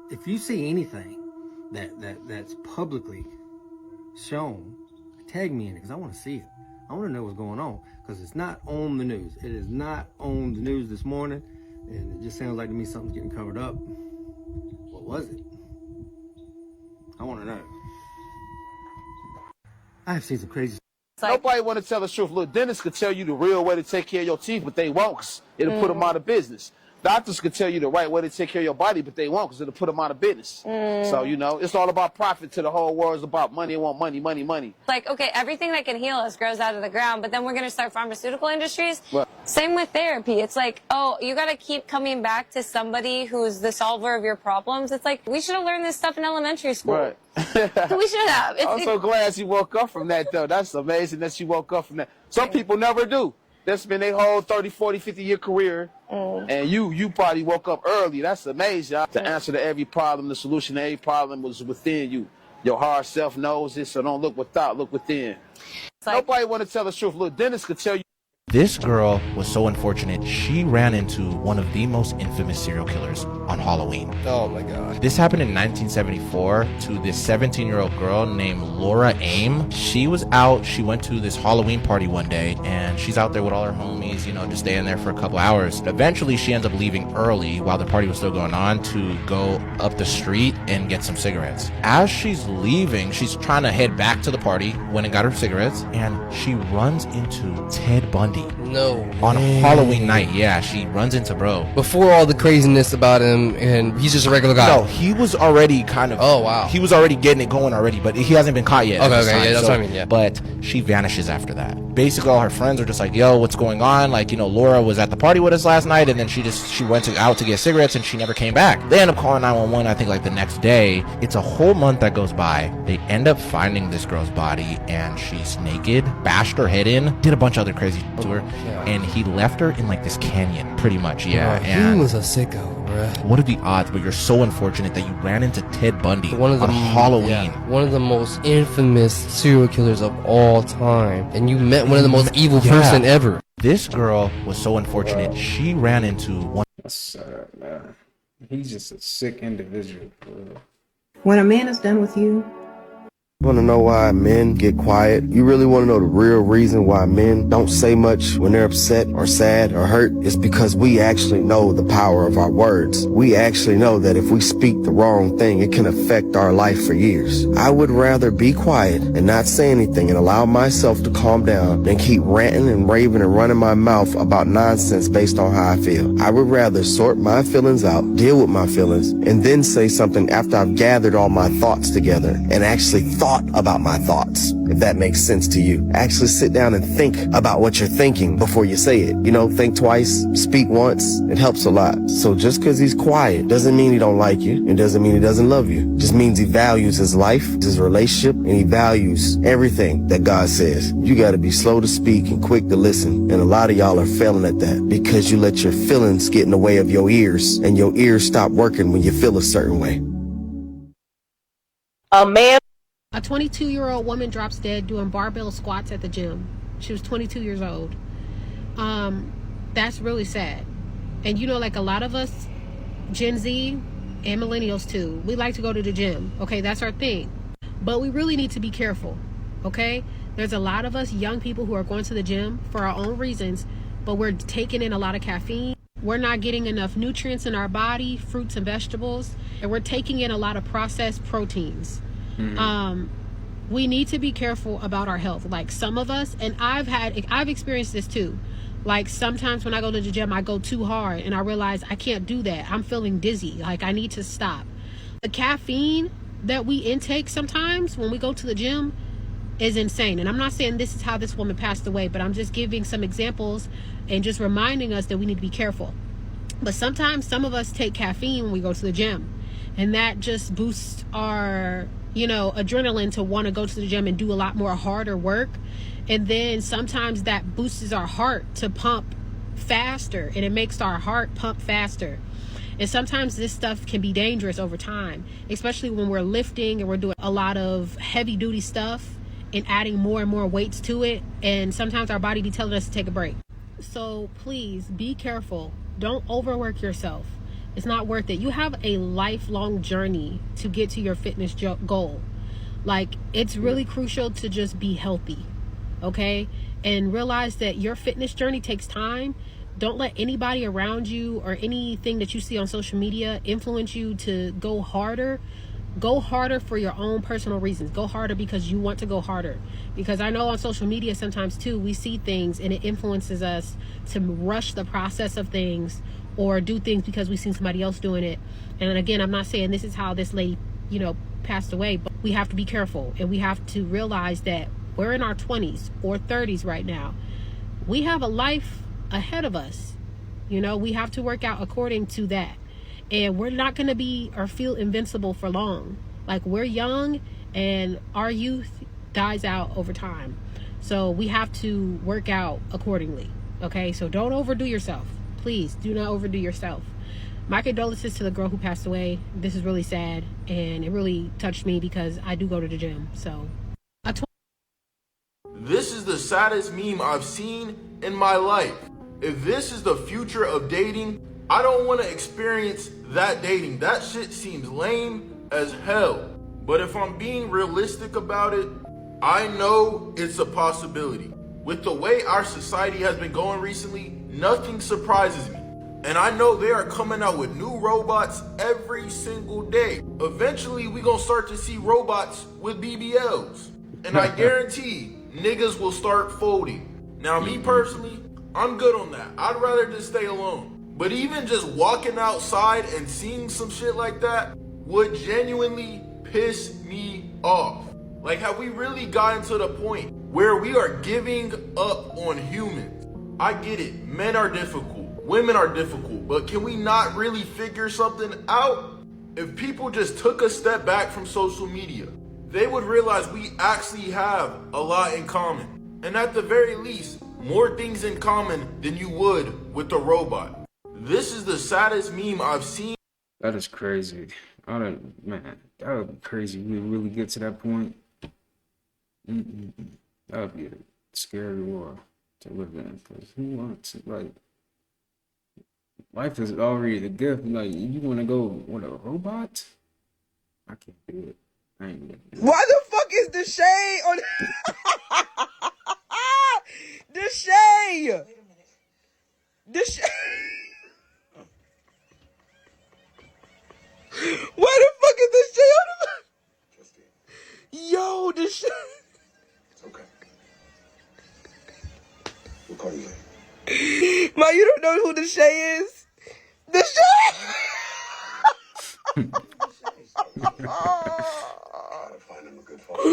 If you see anything that's publicly shown, tag me in it because I want to see it. I want to know what's going on because it's not on the news. It is not on the news this morning, and it just sounds like to me something's getting covered up. What was it? I want to know. I've seen some crazy. Nobody want to tell the truth. Look, dentists could tell you the real way to take care of your teeth, but they won't 'cause it'll put them out of business. Doctors could tell you the right way to take care of your body, but they won't because it'll put them out of business. So, it's all about profit to the whole world. It's about money. They want money, money, money. Like, okay, everything that can heal us grows out of the ground, but then we're going to start pharmaceutical industries. Right. Same with therapy. It's like, oh, you got to keep coming back to somebody who's the solver of your problems. It's like, we should have learned this stuff in elementary school. Right. We should have. I'm so glad you woke up from that, though. That's amazing that you woke up from that. Some people never do. That's been their whole 30, 40, 50-year career. And you probably woke up early. That's amazing. The answer to every problem, the solution to every problem was within you. Your higher self knows it, so don't look without, look within. Nobody want to tell the truth. Look, dentists could tell you. This girl was so unfortunate, she ran into one of the most infamous serial killers on Halloween. Oh my God. This happened in 1974 to this 17-year-old girl named Laura Aim. She was out, she went to this Halloween party one day, and she's out there with all her homies, just staying there for a couple hours. Eventually, she ends up leaving early while the party was still going on to go up the street and get some cigarettes. As she's leaving, she's trying to head back to the party, went and got her cigarettes, and she runs into Ted Bundy. No. On Halloween night, yeah, she runs into bro. Before all the craziness about him, and he's just a regular guy. No, he was already kind of. Oh wow. He was already getting it going already, but he hasn't been caught yet. Okay, yeah, that's what I mean. Yeah. But she vanishes after that. Basically, all her friends are just like, "Yo, what's going on?" Like, Laura was at the party with us last night, and then she went out to get cigarettes, and she never came back. They end up calling 911. I think like the next day. It's a whole month that goes by. They end up finding this girl's body, and she's naked, bashed her head in, did a bunch of other crazy shit to her. Yeah. And he left her in like this canyon, pretty much, yeah. He was a sicko, bruh. What are the odds? But you're so unfortunate that you ran into Ted Bundy on Halloween. Yeah, one of the most infamous serial killers of all time. And you met one of the most evil person ever. This girl was so unfortunate. She ran into one. That's sad, man. He's just a sick individual, for real. When a man is done with you, Want to know why men get quiet? You really want to know the real reason why men don't say much when they're upset or sad or hurt? It's because we actually know the power of our words. We actually know that if we speak the wrong thing, it can affect our life for years. I would rather be quiet and not say anything and allow myself to calm down than keep ranting and raving and running my mouth about nonsense based on how I feel. I would rather sort my feelings out, deal with my feelings, and then say something after I've gathered all my thoughts together and actually thought about my thoughts, if that makes sense to you. Actually sit down and think about what you're thinking before you say it. You know, think twice, speak once. It helps a lot. So just because he's quiet doesn't mean he don't like you. It doesn't mean he doesn't love you. It just means he values his life, his relationship, and he values everything that God says. You got to be slow to speak and quick to listen. And a lot of y'all are failing at that because you let your feelings get in the way of your ears, and your ears stop working when you feel a certain way. A man A 22-year-old woman drops dead doing barbell squats at the gym. She was 22 years old. That's really sad. And you know, like a lot of us, Gen Z and millennials too, we like to go to the gym. Okay, that's our thing. But we really need to be careful. Okay? There's a lot of us young people who are going to the gym for our own reasons, but we're taking in a lot of caffeine. We're not getting enough nutrients in our body, fruits and vegetables, and we're taking in a lot of processed proteins. We need to be careful about our health. Like some of us, and I've experienced this too. Like sometimes when I go to the gym, I go too hard and I realize I can't do that. I'm feeling dizzy. Like I need to stop. The caffeine that we intake sometimes when we go to the gym is insane. And I'm not saying this is how this woman passed away, but I'm just giving some examples and just reminding us that we need to be careful. But sometimes some of us take caffeine when we go to the gym, and that just boosts our, you know, adrenaline to want to go to the gym and do a lot more harder work. And then sometimes that boosts our heart to pump faster, and it makes our heart pump faster. And sometimes this stuff can be dangerous over time, especially when we're lifting and we're doing a lot of heavy duty stuff and adding more and more weights to it. And sometimes our body be telling us to take a break. So please be careful. Don't overwork yourself. It's not worth it. You have a lifelong journey to get to your fitness goal. Like, it's really crucial to just be healthy, okay? And realize that your fitness journey takes time. Don't let anybody around you or anything that you see on social media influence you to go harder. Go harder for your own personal reasons. Go harder because you want to go harder. Because I know on social media sometimes too, we see things and it influences us to rush the process of things or do things because we've seen somebody else doing it. And again, I'm not saying this is how this lady, you know, passed away, but we have to be careful, and we have to realize that we're in our 20s or 30s right now. We have a life ahead of us. You know, we have to work out according to that. And we're not going to be or feel invincible for long. Like, we're young and our youth dies out over time. So we have to work out accordingly. Okay, so don't overdo yourself. Please do not overdo yourself. My condolences to the girl who passed away. This is really sad, and it really touched me because I do go to the gym. So this is the saddest meme I've seen in my life. If this is the future of dating, I don't want to experience that dating. That shit seems lame as hell. But if I'm being realistic about it, I know it's a possibility. With the way our society has been going recently, nothing surprises me. And I know they are coming out with new robots every single day. Eventually, we gonna start to see robots with BBLs. And I guarantee niggas will start folding. Now, me personally, I'm good on that. I'd rather just stay alone. But even just walking outside and seeing some shit like that would genuinely piss me off. Like, have we really gotten to the point where we are giving up on humans? I get it, men are difficult, women are difficult, but can we not really figure something out? If people just took a step back from social media, they would realize we actually have a lot in common. And at the very least, more things in common than you would with a robot. This is the saddest meme I've seen. That is crazy. I don't, man, that would be crazy. We really get to that point. That would be a scary world to live in. Because who wants it? Like, life is already the gift. Like, you want to go with a robot? I can't do it. I ain't gonna do it. Why the fuck is the shade on the shade? The shade. Why the fuck is the shade on the? Yo, the shade. It's okay. We'll call you later. Ma, you don't know who the Shay is? The Shay!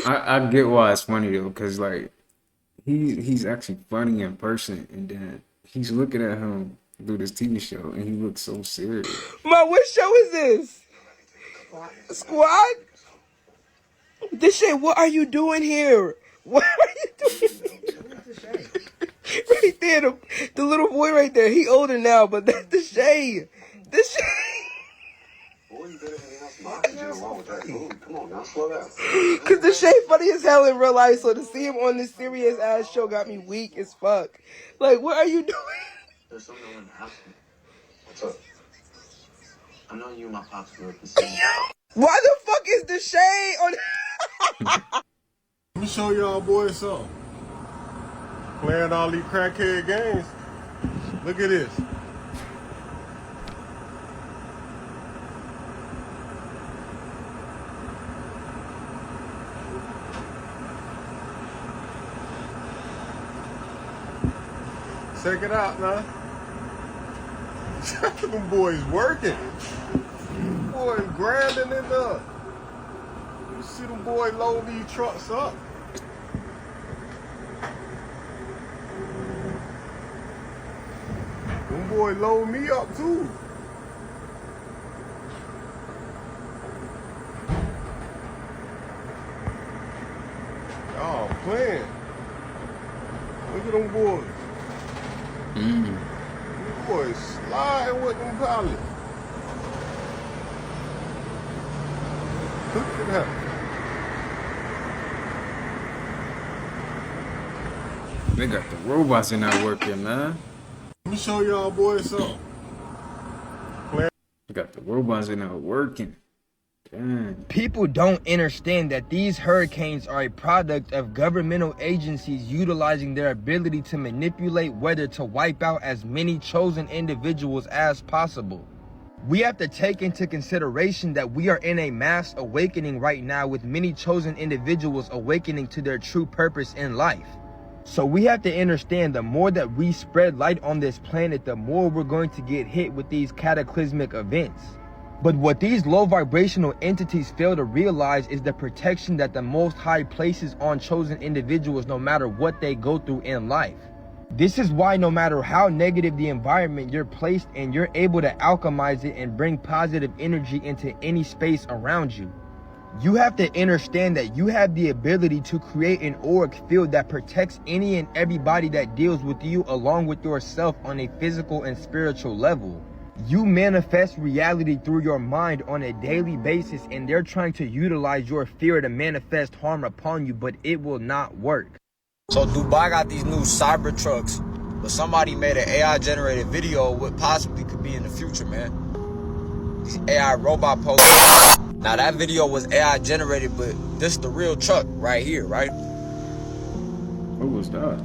I get why it's funny though, because like he's actually funny in person, and then he's looking at him do this TV show and he looks so serious. Ma, what show is this? Squad? This shit, what are you doing here? What are you doing here? Right there, the little boy right there. He older now, but that's the Shay. The Shay. Come on now, slow down. Cause the shade funny as hell in real life, so to see him on this serious ass show got me weak as fuck. Like, what are you doing? There's something I want to ask you. What's up? I know you and my pops grew up the same. Why the fuck is the shade on? Let me show y'all boys something. Playing all these crackhead games. Look at this. Check it out now. Them boys working. Boys grinding it up. You see them boys load these trucks up. Them boys load me up too. Y'all playing. Look at them boys. Them boys sliding with them pallets. Look at that. They got the robots in there working, man. Let me show y'all boys something. They got the robots in there working. Damn. People don't understand that these hurricanes are a product of governmental agencies utilizing their ability to manipulate weather to wipe out as many chosen individuals as possible. We have to take into consideration that we are in a mass awakening right now, with many chosen individuals awakening to their true purpose in life. So we have to understand, the more that we spread light on this planet, the more we're going to get hit with these cataclysmic events. But what these low vibrational entities fail to realize is the protection that the Most High places on chosen individuals no matter what they go through in life. This is why no matter how negative the environment you're placed in, you're able to alchemize it and bring positive energy into any space around you. You have to understand that you have the ability to create an auric field that protects any and everybody that deals with you, along with yourself on a physical and spiritual level. You manifest reality through your mind on a daily basis, and they're trying to utilize your fear to manifest harm upon you, but it will not work. So Dubai got these new cyber trucks, but somebody made an AI generated video of what possibly could be in the future, man. These AI robot posts. Now that video was AI generated, but this is the real truck right here, right? What was that?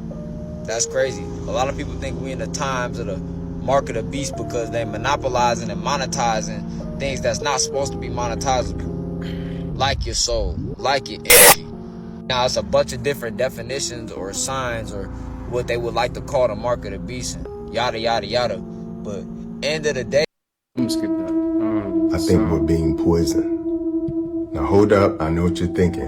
That's crazy. A lot of people think we in the times of the mark of the beast because they monopolizing and monetizing things that's not supposed to be monetizable, like your soul, like your energy. Now it's a bunch of different definitions or signs or what they would like to call the mark of the beast and yada yada yada. But end of the day, I think we're being poisoned. Now hold up, I know what you're thinking.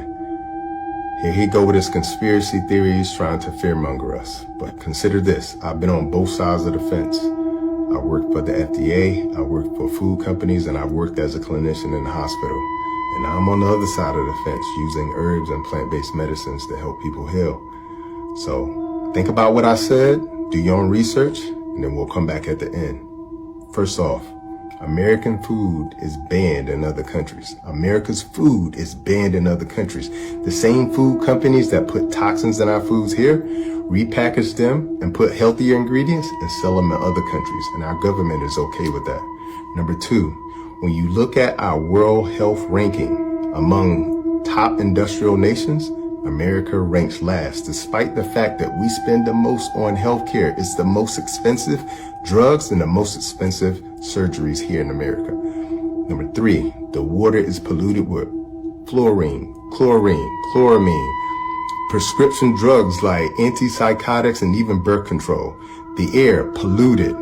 Here he go with his conspiracy theories trying to fearmonger us. But consider this, I've been on both sides of the fence. I worked for the FDA, I worked for food companies, and I worked as a clinician in the hospital. And now I'm on the other side of the fence using herbs and plant-based medicines to help people heal. So think about what I said, do your own research, and then we'll come back at the end. First off, American food is banned in other countries. America's food is banned in other countries. The same food companies that put toxins in our foods here, repackage them and put healthier ingredients and sell them in other countries. And our government is okay with that. Number two, when you look at our World Health Ranking among top industrial nations, America ranks last, despite the fact that we spend the most on healthcare. It's the most expensive drugs and the most expensive surgeries here in America. Number three, the water is polluted with fluorine, chlorine, chloramine, prescription drugs like antipsychotics and even birth control. The air polluted,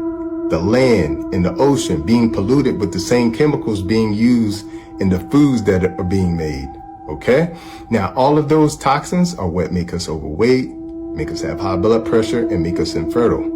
the land and the ocean being polluted with the same chemicals being used in the foods that are being made. Okay? Now, all of those toxins are what make us overweight, make us have high blood pressure, and make us infertile.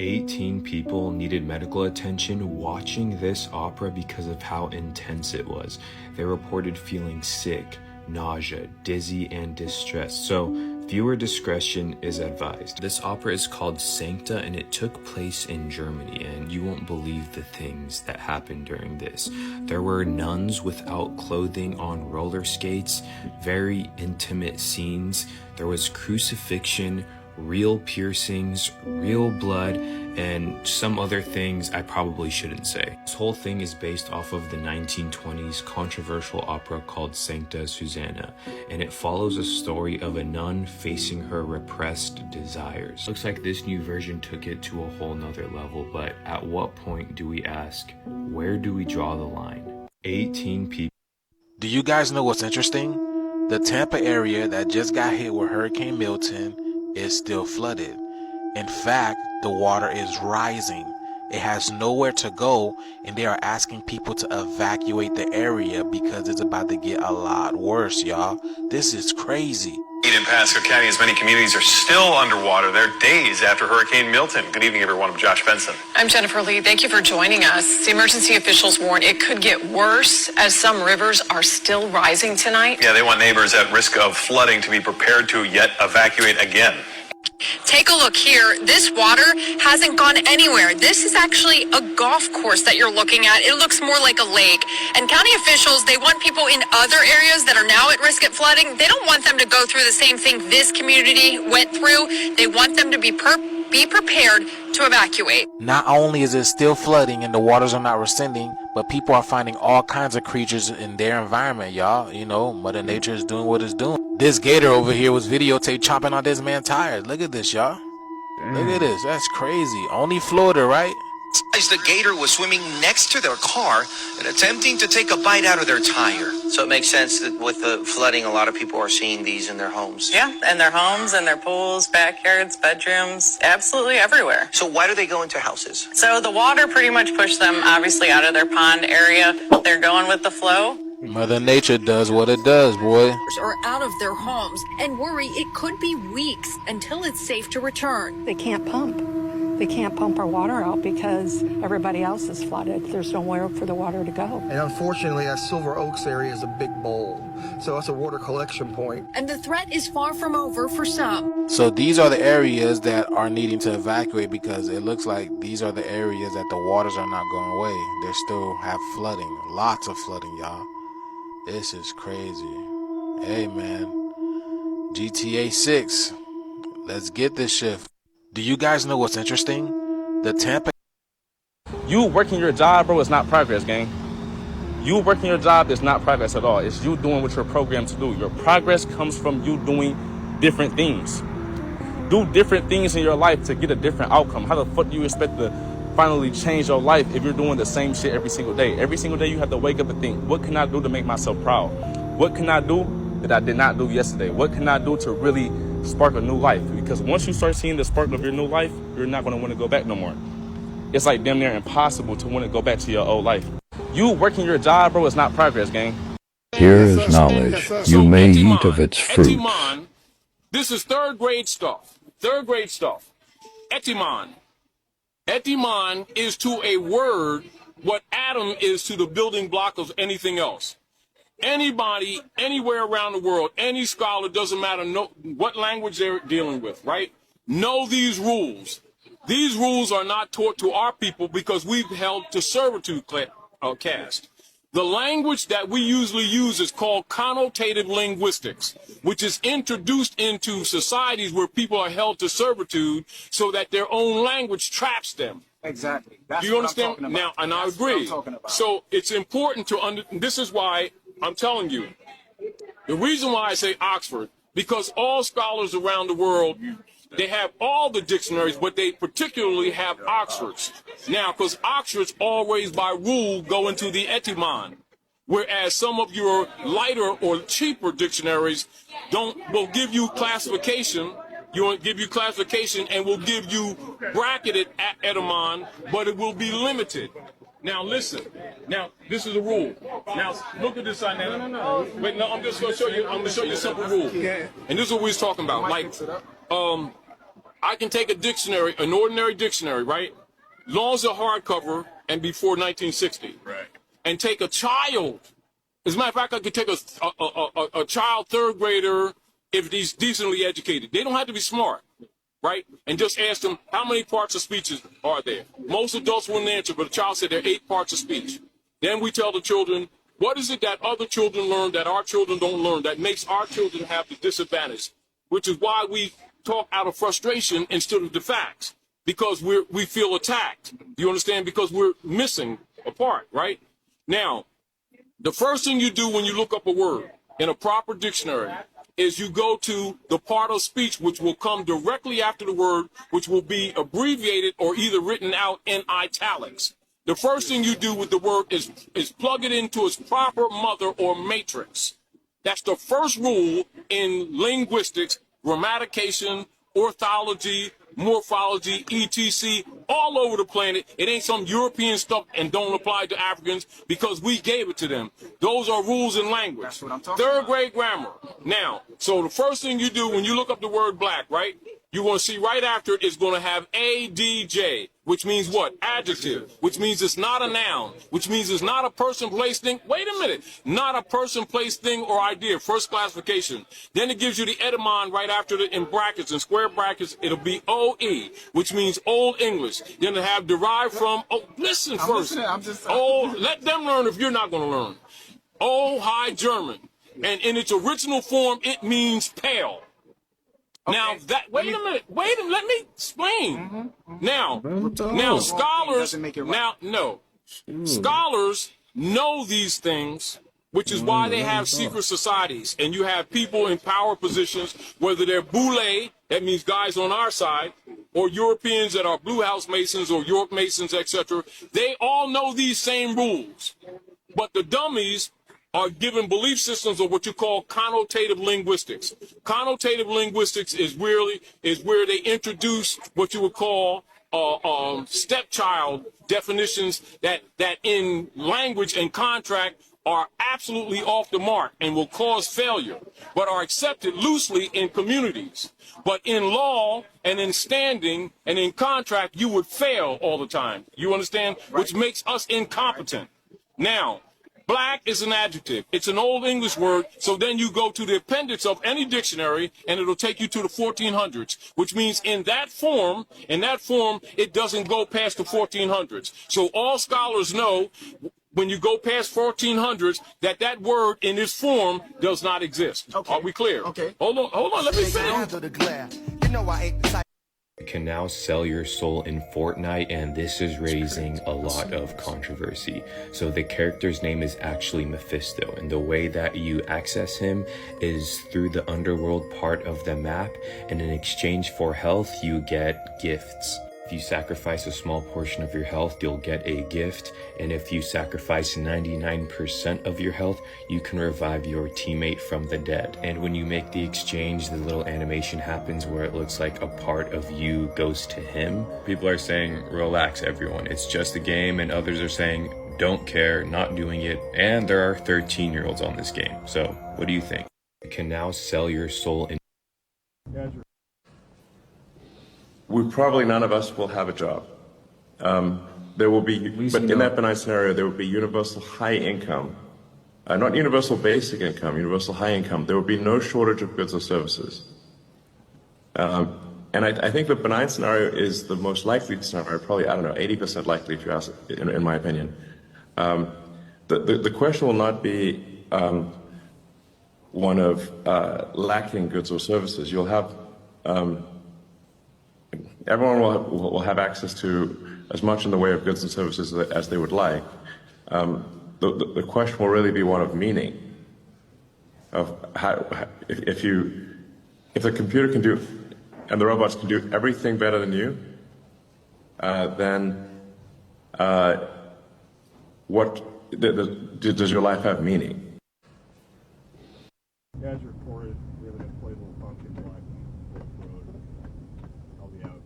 18 people needed medical attention watching this opera because of how intense it was. They reported feeling sick, nausea, dizzy, and distressed. So Viewer discretion is advised. This opera is called Sancta, and it took place in Germany, and you won't believe the things that happened during this. There were nuns without clothing on roller skates, very intimate scenes. There was crucifixion, real piercings, real blood, and some other things I probably shouldn't say. This whole thing is based off of the 1920s controversial opera called Sancta Susanna, and it follows a story of a nun facing her repressed desires. Looks like this new version took it to a whole nother level, but at what point do we ask, where do we draw the line? 18 people. Do you guys know what's interesting? The Tampa area that just got hit with Hurricane Milton is still flooded. In fact, the water is rising. It has nowhere to go, and they are asking people to evacuate the area because it's about to get a lot worse, y'all. This is crazy. In Pasco County, as many communities are still underwater. They're days after Hurricane Milton. Good evening, everyone. I'm Josh Benson. I'm Jennifer Lee. Thank you for joining us. The emergency officials warn it could get worse as some rivers are still rising tonight. Yeah, they want neighbors at risk of flooding to be prepared to yet evacuate again. Take a look here. This water hasn't gone anywhere. This is actually a golf course that you're looking at. It looks more like a lake. And county officials, they want people in other areas that are now at risk of flooding. They don't want them to go through the same thing this community went through. They want them to be prepared to evacuate. Not only is it still flooding and the waters are not receding, but people are finding all kinds of creatures in their environment, y'all. You know, Mother Nature is doing what it's doing. This gator over here was videotaped chomping on this man's tires. Look at this, y'all. Look at this. That's crazy. Only Florida, right? The gator was swimming next to their car and attempting to take a bite out of their tire. So it makes sense that with the flooding, a lot of people are seeing these in their homes. Yeah, in their homes, in their pools, backyards, bedrooms, absolutely everywhere. So why do they go into houses? So the water pretty much pushed them obviously out of their pond area. They're going with the flow. Mother Nature does what it does, boy. Are out of their homes and worry it could be weeks until it's safe to return. They can't pump. They can't pump our water out because everybody else is flooded. There's nowhere for the water to go. And unfortunately, that Silver Oaks area is a big bowl. So it's a water collection point. And the threat is far from over for some. So these are the areas that are needing to evacuate because it looks like these are the areas that the waters are not going away. They still have flooding. Lots of flooding, y'all. This is crazy. Hey, man. GTA 6. Let's get this shit. Do you guys know what's interesting? The Tampa... You working your job, bro, is not progress, gang. You working your job is not progress at all. It's you doing what you're programmed to do. Your progress comes from you doing different things. Do different things in your life to get a different outcome. How the fuck do you expect to finally change your life if you're doing the same shit every single day? Every single day you have to wake up and think, what can I do to make myself proud? What can I do that I did not do yesterday? What can I do to really spark a new life? Because once you start seeing the spark of your new life, you're not going to want to go back no more. It's like damn near impossible to want to go back to your old life. You working your job, bro, is not progress, gang. Here is knowledge. You may eat of its fruits. Etimon, this is third grade stuff. Third grade stuff. Etimon. Etimon is to a word what atom is to the building block of anything else. Anybody, anywhere around the world, any scholar, doesn't matter what language they're dealing with, right? Know these rules. These rules are not taught to our people because we've held to servitude caste. The language that we usually use is called connotative linguistics, which is introduced into societies where people are held to servitude so that their own language traps them. Exactly. Do you understand? Now, and I agree. So it's important to this is why I'm telling you. The reason why I say Oxford, because all scholars around the world, they have all the dictionaries, but they particularly have Oxfords. Now, because Oxfords always, by rule, go into the etymon, whereas some of your lighter or cheaper dictionaries will give you classification. You'll give you classification and will give you bracketed etymon, but it will be limited. Now listen. Now this is a rule. Now look at this side now. No. Wait, no. I'm just going to show you. I'm going to show you a simple rule. And this is what we was talking about. Like, I can take a dictionary, an ordinary dictionary, right? Long as a hardcover and before 1960. Right. And take a child. As a matter of fact, I could take a child third grader if he's decently educated. They don't have to be smart, right? And just ask them, how many parts of speech are there? Most adults wouldn't answer, but a child said there are 8 parts of speech. Then we tell the children, what is it that other children learn that our children don't learn that makes our children have the disadvantage? Which is why we talk out of frustration instead of the facts, because we feel attacked. You understand? Because we're missing a part, right? Now, the first thing you do when you look up a word in a proper dictionary is you go to the part of speech which will come directly after the word, which will be abbreviated or either written out in italics. The first thing you do with the word is plug it into its proper mother or matrix. That's the first rule in linguistics, grammatication, orthology, morphology, etc., all over the planet. It ain't some European stuff and don't apply to Africans because we gave it to them. Those are rules in language. That's what I'm talking about. Third grade grammar. Now, so the first thing you do when you look up the word black, right? You're going to see right after it is going to have ADJ, which means what? Adjective, which means it's not a noun, which means it's not a person, place, thing. Wait a minute. Not a person, place, thing, or idea. First classification. Then it gives you the etymon right after it in brackets, in square brackets. It'll be OE, which means Old English. Then it'll have derived from, listen first. Let them learn if you're not going to learn. Old High German. And in its original form, it means pale. Okay. Now wait a minute, let me explain. Now scholars, scholars know these things, which is why they have secret societies, and you have people in power positions, whether they're boule, that means guys on our side, or Europeans that are Blue House Masons or York Masons, etc. They all know these same rules, but the dummies are given belief systems of what you call connotative linguistics. Connotative linguistics is where they introduce what you would call stepchild definitions that in language and contract are absolutely off the mark and will cause failure, but are accepted loosely in communities. But in law and in standing and in contract, you would fail all the time. You understand? Right. Which makes us incompetent. Now, black is an adjective. It's an Old English word, so then you go to the appendix of any dictionary, and it'll take you to the 1400s, which means in that form, it doesn't go past the 1400s. So all scholars know when you go past 1400s that word in this form does not exist. Okay. Are we clear? Okay. Hold on, let me finish. You can now sell your soul in Fortnite, and this is raising a lot of controversy. So the character's name is actually Mephisto, and the way that you access him is through the underworld part of the map, and in exchange for health, you get gifts. If you sacrifice a small portion of your health, you'll get a gift, and if you sacrifice 99% of your health, you can revive your teammate from the dead. And when you make the exchange, the little animation happens where it looks like a part of you goes to him. People are saying, relax everyone, it's just a game, and others are saying, don't care, not doing it, and there are 13-year-olds on this game. So, what do you think? You can now sell your soul in... Probably none of us will have a job. There will be, but in that benign scenario, there will be universal high income, not universal basic income, universal high income. There will be no shortage of goods or services. And I think the benign scenario is the most likely scenario, probably, 80% likely if you ask, in my opinion. The question will not be one of lacking goods or services. You'll have, everyone will have access to as much in the way of goods and services as they would like. The question will really be one of meaning, of how, if the computer can do, and the robots can do everything better than you, then what does your life have meaning? As reported, we have an inflatable pumpkin black road. I'll be out.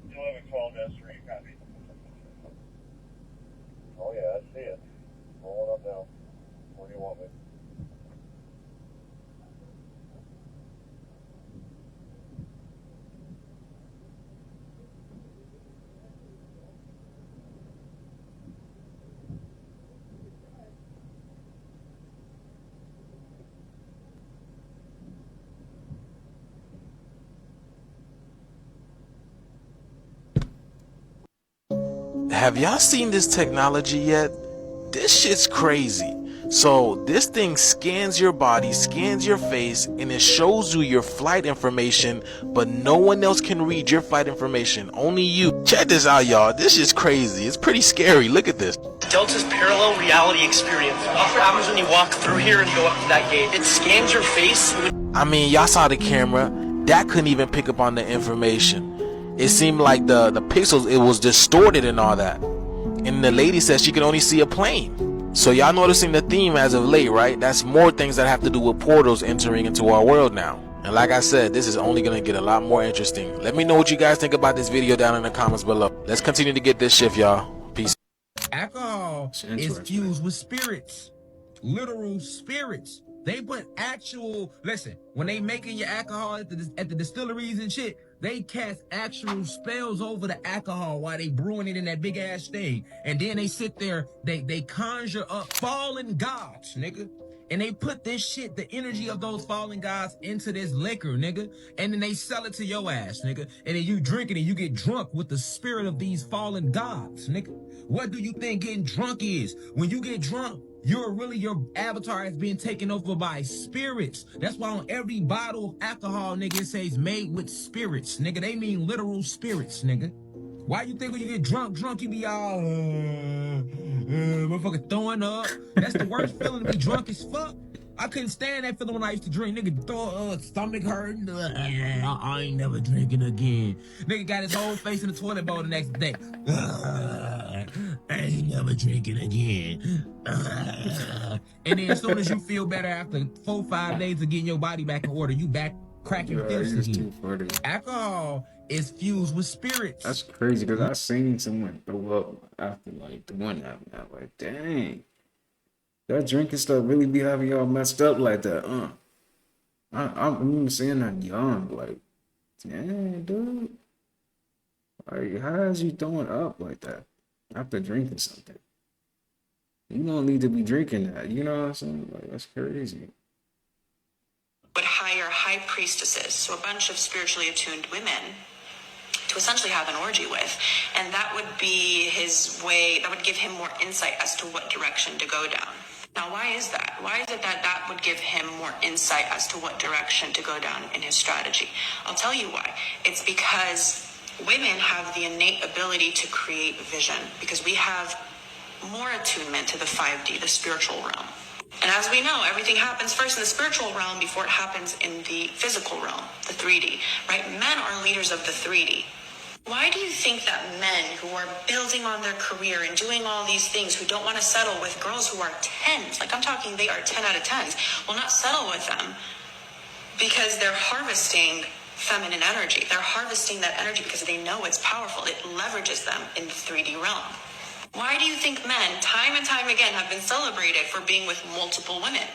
You live in 12 S3, copy. Oh yeah, I see it. have y'all seen this technology yet? This shit's crazy. So this thing scans your body, scans your face, and it shows you your flight information, but no one else can read your flight information, only you. Check this out, y'all. This is crazy. It's pretty scary. Look at this. Delta's parallel reality experience. What happens when you walk through here and go up to that gate? It scans your face. I mean, y'all saw the camera. That couldn't even pick up on the information. It seemed like the pixels, it was distorted and all that. And the lady said she could only see a plane. So y'all noticing the theme as of late, right? That's more things that have to do with portals entering into our world now. And like I said, this is only going to get a lot more interesting. Let me know what you guys think about this video down in the comments below. Let's continue to get this shift, y'all. Peace. Alcohol is fused with spirits, literal spirits. They put actual, listen, when they making your alcohol at the distilleries and shit, they cast actual spells over the alcohol while they brewing it in that big ass thing. And then they sit there, they conjure up fallen gods, nigga. And they put this shit, the energy of those fallen gods, into this liquor, nigga. And then they sell it to your ass, nigga. And then you drink it and you get drunk with the spirit of these fallen gods, nigga. What do you think getting drunk is? When you get drunk, your avatar is being taken over by spirits. That's why on every bottle of alcohol, nigga, it says made with spirits, nigga. They mean literal spirits, nigga. Why you think when you get drunk, you be all, motherfucker throwing up? That's the worst feeling, to be drunk as fuck. I couldn't stand that feeling when I used to drink. Nigga, throw stomach hurting. I ain't never drinking again. Nigga got his whole face in the toilet bowl the next day. I ain't never drinking again. And then as soon as you feel better after 4-5 days of getting your body back in order, you back cracking pills again. Alcohol is fused with spirits. That's crazy, because I seen someone throw up after like the one happened. I was like, dang. That drinking stuff really be having y'all messed up like that, I'm even saying that young, like, dang, dude. Like, how is you throwing up like that after drinking something? You don't need to be drinking that, you know what I'm saying? Like, that's crazy. Would hire high priestesses, so a bunch of spiritually attuned women, to essentially have an orgy with. And that would be his way, that would give him more insight as to what direction to go down. Now, why is that? Why is it that that would give him more insight as to what direction to go down in his strategy? I'll tell you why. It's because women have the innate ability to create vision, because we have more attunement to the 5D, the spiritual realm. And as we know, everything happens first in the spiritual realm before it happens in the physical realm, the 3D, right? Men are leaders of the 3D. Why do you think that men who are building on their career and doing all these things, who don't want to settle with girls who are 10s, like I'm talking, they are 10 out of 10s, will not settle with them because they're harvesting feminine energy. They're harvesting that energy because they know it's powerful. It leverages them in the 3D realm. Why do you think men, time and time again, have been celebrated for being with multiple women?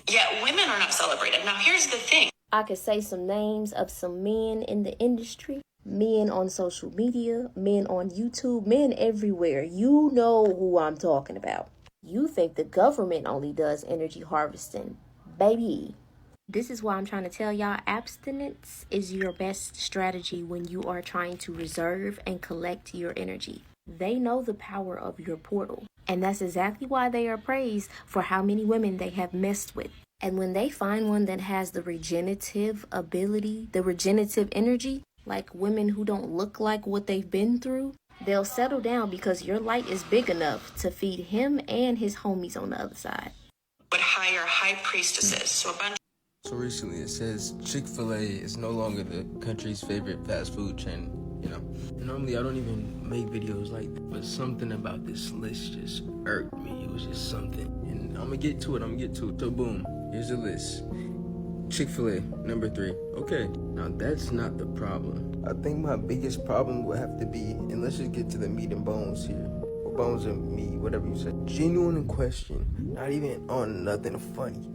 Yet women are not celebrated. Now, here's the thing. I could say some names of some men in the industry, men on social media, men on YouTube, men everywhere. You know who I'm talking about. You think the government only does energy harvesting. Baby. This is why I'm trying to tell y'all, abstinence is your best strategy when you are trying to reserve and collect your energy. They know the power of your portal. And that's exactly why they are praised for how many women they have messed with. And when they find one that has the regenerative ability, the regenerative energy, like women who don't look like what they've been through, they'll settle down because your light is big enough to feed him and his homies on the other side. Would hire high priestesses, so a bunch. So recently it says Chick-fil-A is no longer the country's favorite fast food chain, you know. Normally I don't even make videos like that, but something about this list just irked me. It was just something. And I'm gonna get to it. So boom, here's the list. Chick-fil-A, number 3. Okay, now that's not the problem. I think my biggest problem would have to be, and let's just get to the meat and bones here. Or bones and meat, whatever you say. Genuine in question, not even on nothing funny.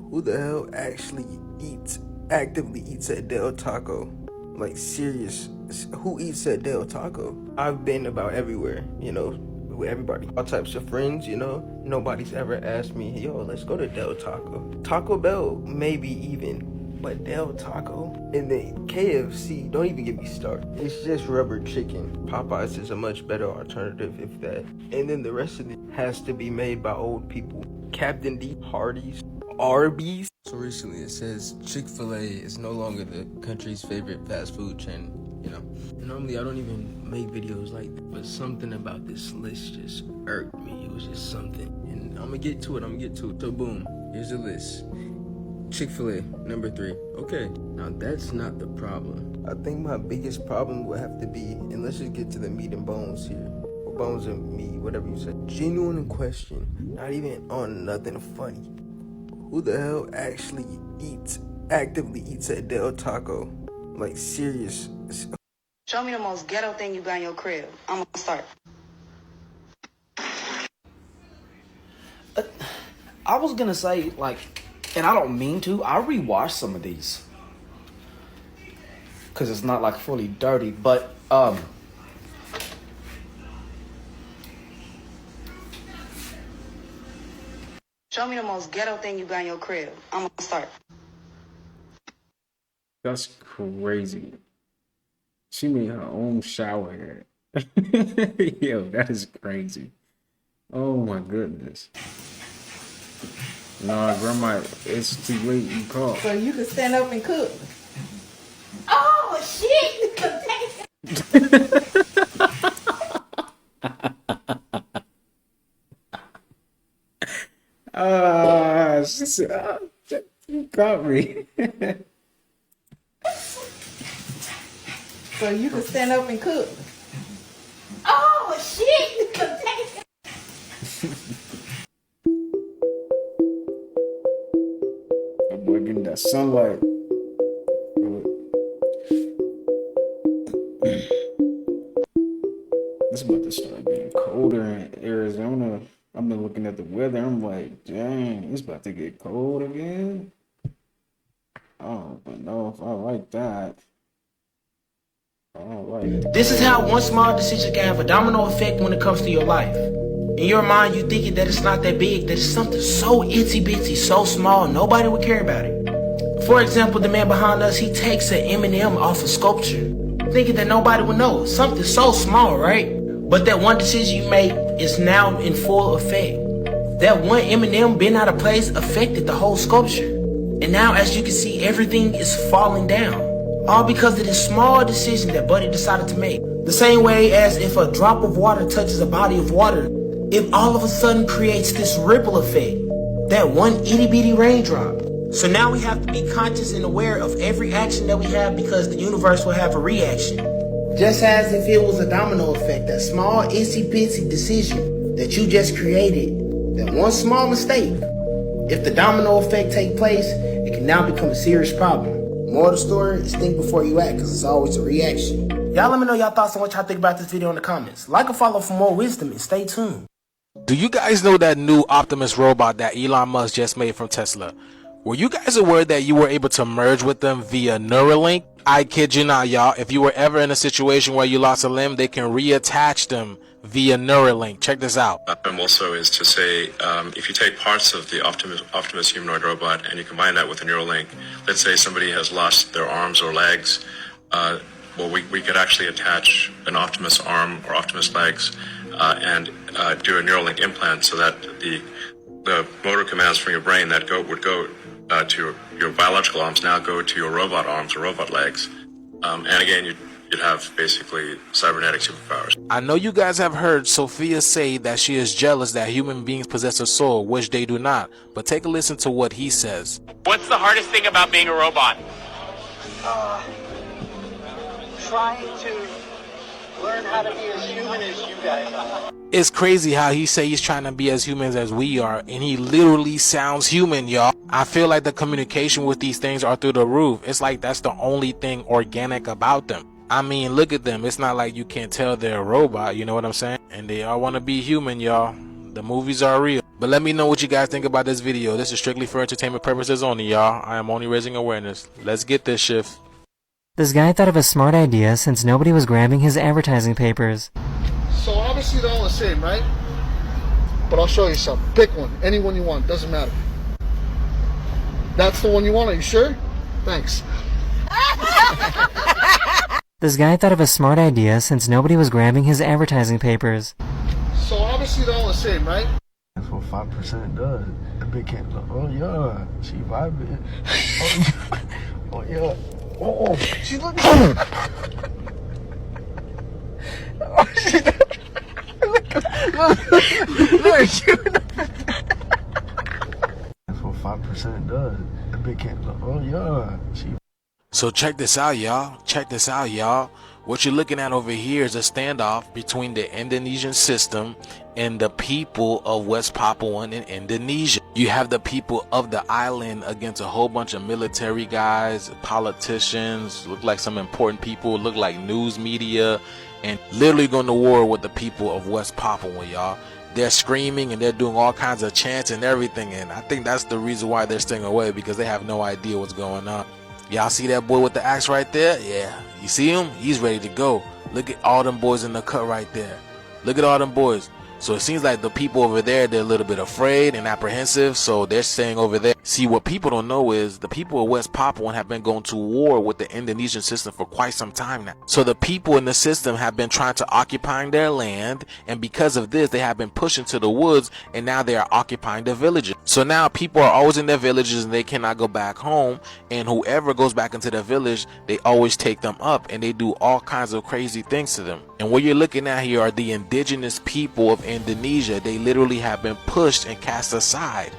Who the hell actually actively eats at Del Taco? Like, serious, who eats at Del Taco? I've been about everywhere, you know, with everybody, all types of friends, you know. Nobody's ever asked me, yo, let's go to Del Taco. Taco Bell, maybe even. But Del Taco and then KFC, don't even get me started. It's just rubber chicken. Popeyes is a much better alternative, if that. And then the rest of it has to be made by old people. Captain D, Hardee's, Arby's. So recently it says Chick-fil-A is no longer the country's favorite fast food chain. You know, normally I don't even make videos like that, but something about this list just irked me. It was just something. And I'm gonna get to it. So boom, here's the list. Chick-fil-A, number 3. Okay, now that's not the problem. I think my biggest problem would have to be, and let's just get to the meat and bones here. Or bones and meat, whatever you say. Genuine question, not even on nothing funny. Who the hell actually actively eats at Del Taco? Like, serious. Show me the most ghetto thing you got in your crib. I'm gonna start. I was gonna say, like, and I don't mean to, I rewatched some of these. Cause it's not like fully dirty, but Show me the most ghetto thing you got in your crib. I'm gonna start. That's crazy. She made her own shower head. Yo, that is crazy. Oh my goodness. No, grandma, it's too late. You called. So you can stand up and cook. Oh shit! She said, you got me. So you can stand up and cook. Oh shit! That boy getting that sunlight. It's about to start getting colder in Arizona. I've been looking at the weather. I'm like, dang, it's about to get cold again. I don't know if I like that. this is how one small decision can have a domino effect when it comes to your life. In your mind, you thinking that it's not that big, that it's something so itsy bitsy, so small, nobody would care about it. For example, the man behind us, he takes an M&M off a sculpture, thinking that nobody would know. Something so small, right? But that one decision you made is now in full effect. That one M&M being out of place affected the whole sculpture. And now, as you can see, everything is falling down. All because of this small decision that Buddy decided to make. The same way as if a drop of water touches a body of water, it all of a sudden creates this ripple effect. That one itty bitty raindrop. So now we have to be conscious and aware of every action that we have because the universe will have a reaction. Just as if it was a domino effect, that small itsy bitsy decision that you just created, that one small mistake, if the domino effect take place, it can now become a serious problem. More of the story is think before you act, because it's always a reaction. Y'all let me know y'all thoughts on what y'all think about this video in the comments. Like and follow for more wisdom and stay tuned. Do you guys know that new Optimus robot that Elon Musk just made from Tesla? Were you guys aware that you were able to merge with them via Neuralink? I kid you not, y'all. If you were ever in a situation where you lost a limb, they can reattach them via Neuralink. Check this out. Also is to say, if you take parts of the Optimus humanoid robot and you combine that with a Neuralink, let's say somebody has lost their arms or legs, we could actually attach an Optimus arm or Optimus legs and do a Neuralink implant so that the motor commands from your brain that would go to your biological arms now go to your robot arms or robot legs. And again, you'd have basically cybernetic superpowers. I know you guys have heard Sophia say that she is jealous that human beings possess a soul, which they do not. But take a listen to what he says. What's the hardest thing about being a robot? Trying to learn how to be as human as you guys are. It's crazy how he say he's trying to be as humans as we are, and he literally sounds human, y'all. I feel like the communication with these things are through the roof. It's like that's the only thing organic about them. I mean, look at them. It's not like you can't tell they're a robot, you know what I'm saying? And they all want to be human, y'all. The movies are real. But let me know what you guys think about this video. This is strictly for entertainment purposes only, y'all. I am only raising awareness. Let's get this shift. This guy thought of a smart idea since nobody was grabbing his advertising papers. So obviously they're all the same, right? But I'll show you some. Pick one. Any one you want. Doesn't matter. That's the one you want. Are you sure? Thanks. This guy thought of a smart idea since nobody was grabbing his advertising papers. So obviously they're all the same, right? That's what 5% does. The big cat. Oh yeah, she vibing. Oh yeah. Oh, she's looking. Oh, look. That's what 5% does. The big cat. Oh yeah, she. So check this out, y'all. Check this out, y'all. What you're looking at over here is a standoff between the Indonesian system and the people of West Papua in Indonesia. You have the people of the island against a whole bunch of military guys, politicians, look like some important people, look like news media, and literally going to war with the people of West Papua, y'all. They're screaming and they're doing all kinds of chants and everything, and I think that's the reason why they're staying away, because they have no idea what's going on. Y'all see that boy with the axe right there? Yeah, you see him? He's ready to go. Look at all them boys in the cut right there. Look at all them boys. So it seems like the people over there, they're a little bit afraid and apprehensive, so they're staying over there. See, what people don't know is the people of West Papua have been going to war with the Indonesian system for quite some time now. So the people in the system have been trying to occupy their land, and because of this, they have been pushed into the woods, and now they are occupying the villages. So now people are always in their villages and they cannot go back home, and whoever goes back into the village, they always take them up and they do all kinds of crazy things to them. And what you're looking at here are the indigenous people of Indonesia. They literally have been pushed and cast aside.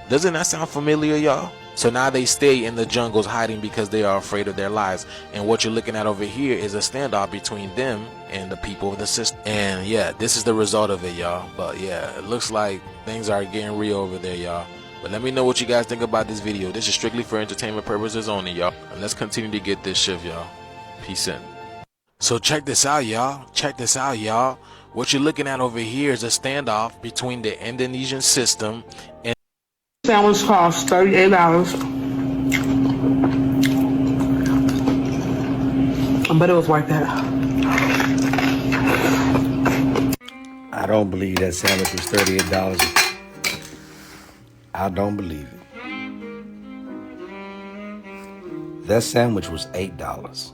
Doesn't that sound familiar, y'all? So now they stay in the jungles hiding because they are afraid of their lives. And what you're looking at over here is a standoff between them and the people of the system. And yeah, this is the result of it, y'all. But yeah, it looks like things are getting real over there, y'all. But let me know what you guys think about this video. This is strictly for entertainment purposes only, y'all. And let's continue to get this shift, y'all. Peace in. So check this out, y'all. Check this out, y'all. What you're looking at over here is a standoff between the Indonesian system and Sandwich costs $38. But it was worth it. I don't believe that sandwich was $38. I don't believe it. That sandwich was $8.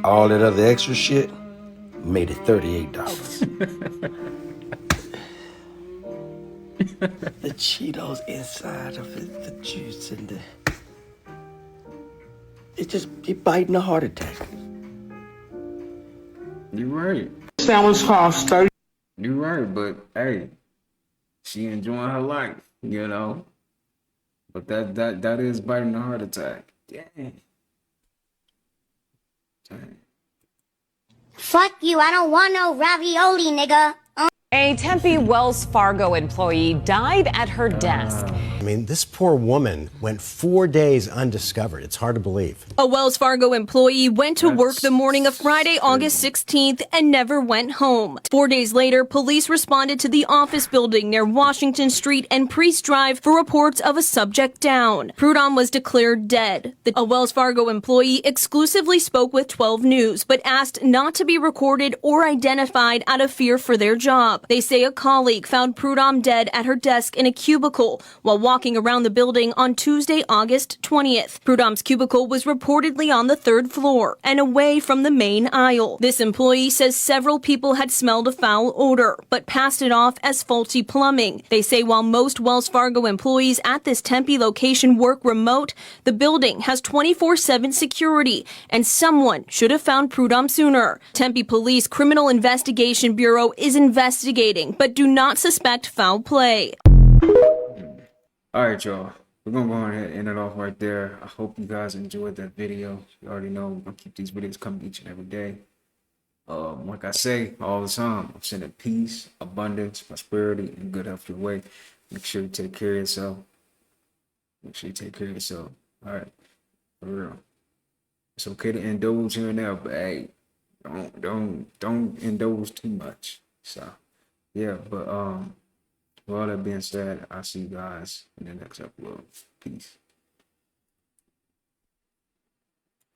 All that other extra shit made it $38. The Cheetos inside of it, the juice and the... You're biting a heart attack. You're right. Sandwich costs $30. You're right, but hey, she enjoying her life, you know. But that is biting a heart attack. Dang. Fuck you, I don't want no ravioli, nigga. A Tempe Wells Fargo employee died at her desk. I mean, this poor woman went 4 days undiscovered. It's hard to believe. A Wells Fargo employee went to work the morning of Friday, August 16th and never went home. 4 days later, police responded to the office building near Washington Street and Priest Drive for reports of a subject down. Prudhomme was declared dead. A Wells Fargo employee exclusively spoke with 12 News, but asked not to be recorded or identified out of fear for their job. They say a colleague found Prudhomme dead at her desk in a cubicle while walking around the building on Tuesday, August 20th. Prudhomme's cubicle was reportedly on the 3rd floor and away from the main aisle. This employee says several people had smelled a foul odor, but passed it off as faulty plumbing. They say while most Wells Fargo employees at this Tempe location work remote, the building has 24/7 security, and someone should have found Prudhomme sooner. Tempe Police Criminal Investigation Bureau is investigating, but do not suspect foul play. All right, y'all. We're going to go ahead and end it off right there. I hope you guys enjoyed that video. You already know I'm going to keep these videos coming each and every day. Like I say all the time, I'm sending peace, abundance, prosperity, and good health your way. Make sure you take care of yourself. Make sure you take care of yourself. All right. For real. It's okay to indulge here and there, but hey, don't indulge too much. So, yeah, but with all that being said, I'll see you guys in the next upload. Peace.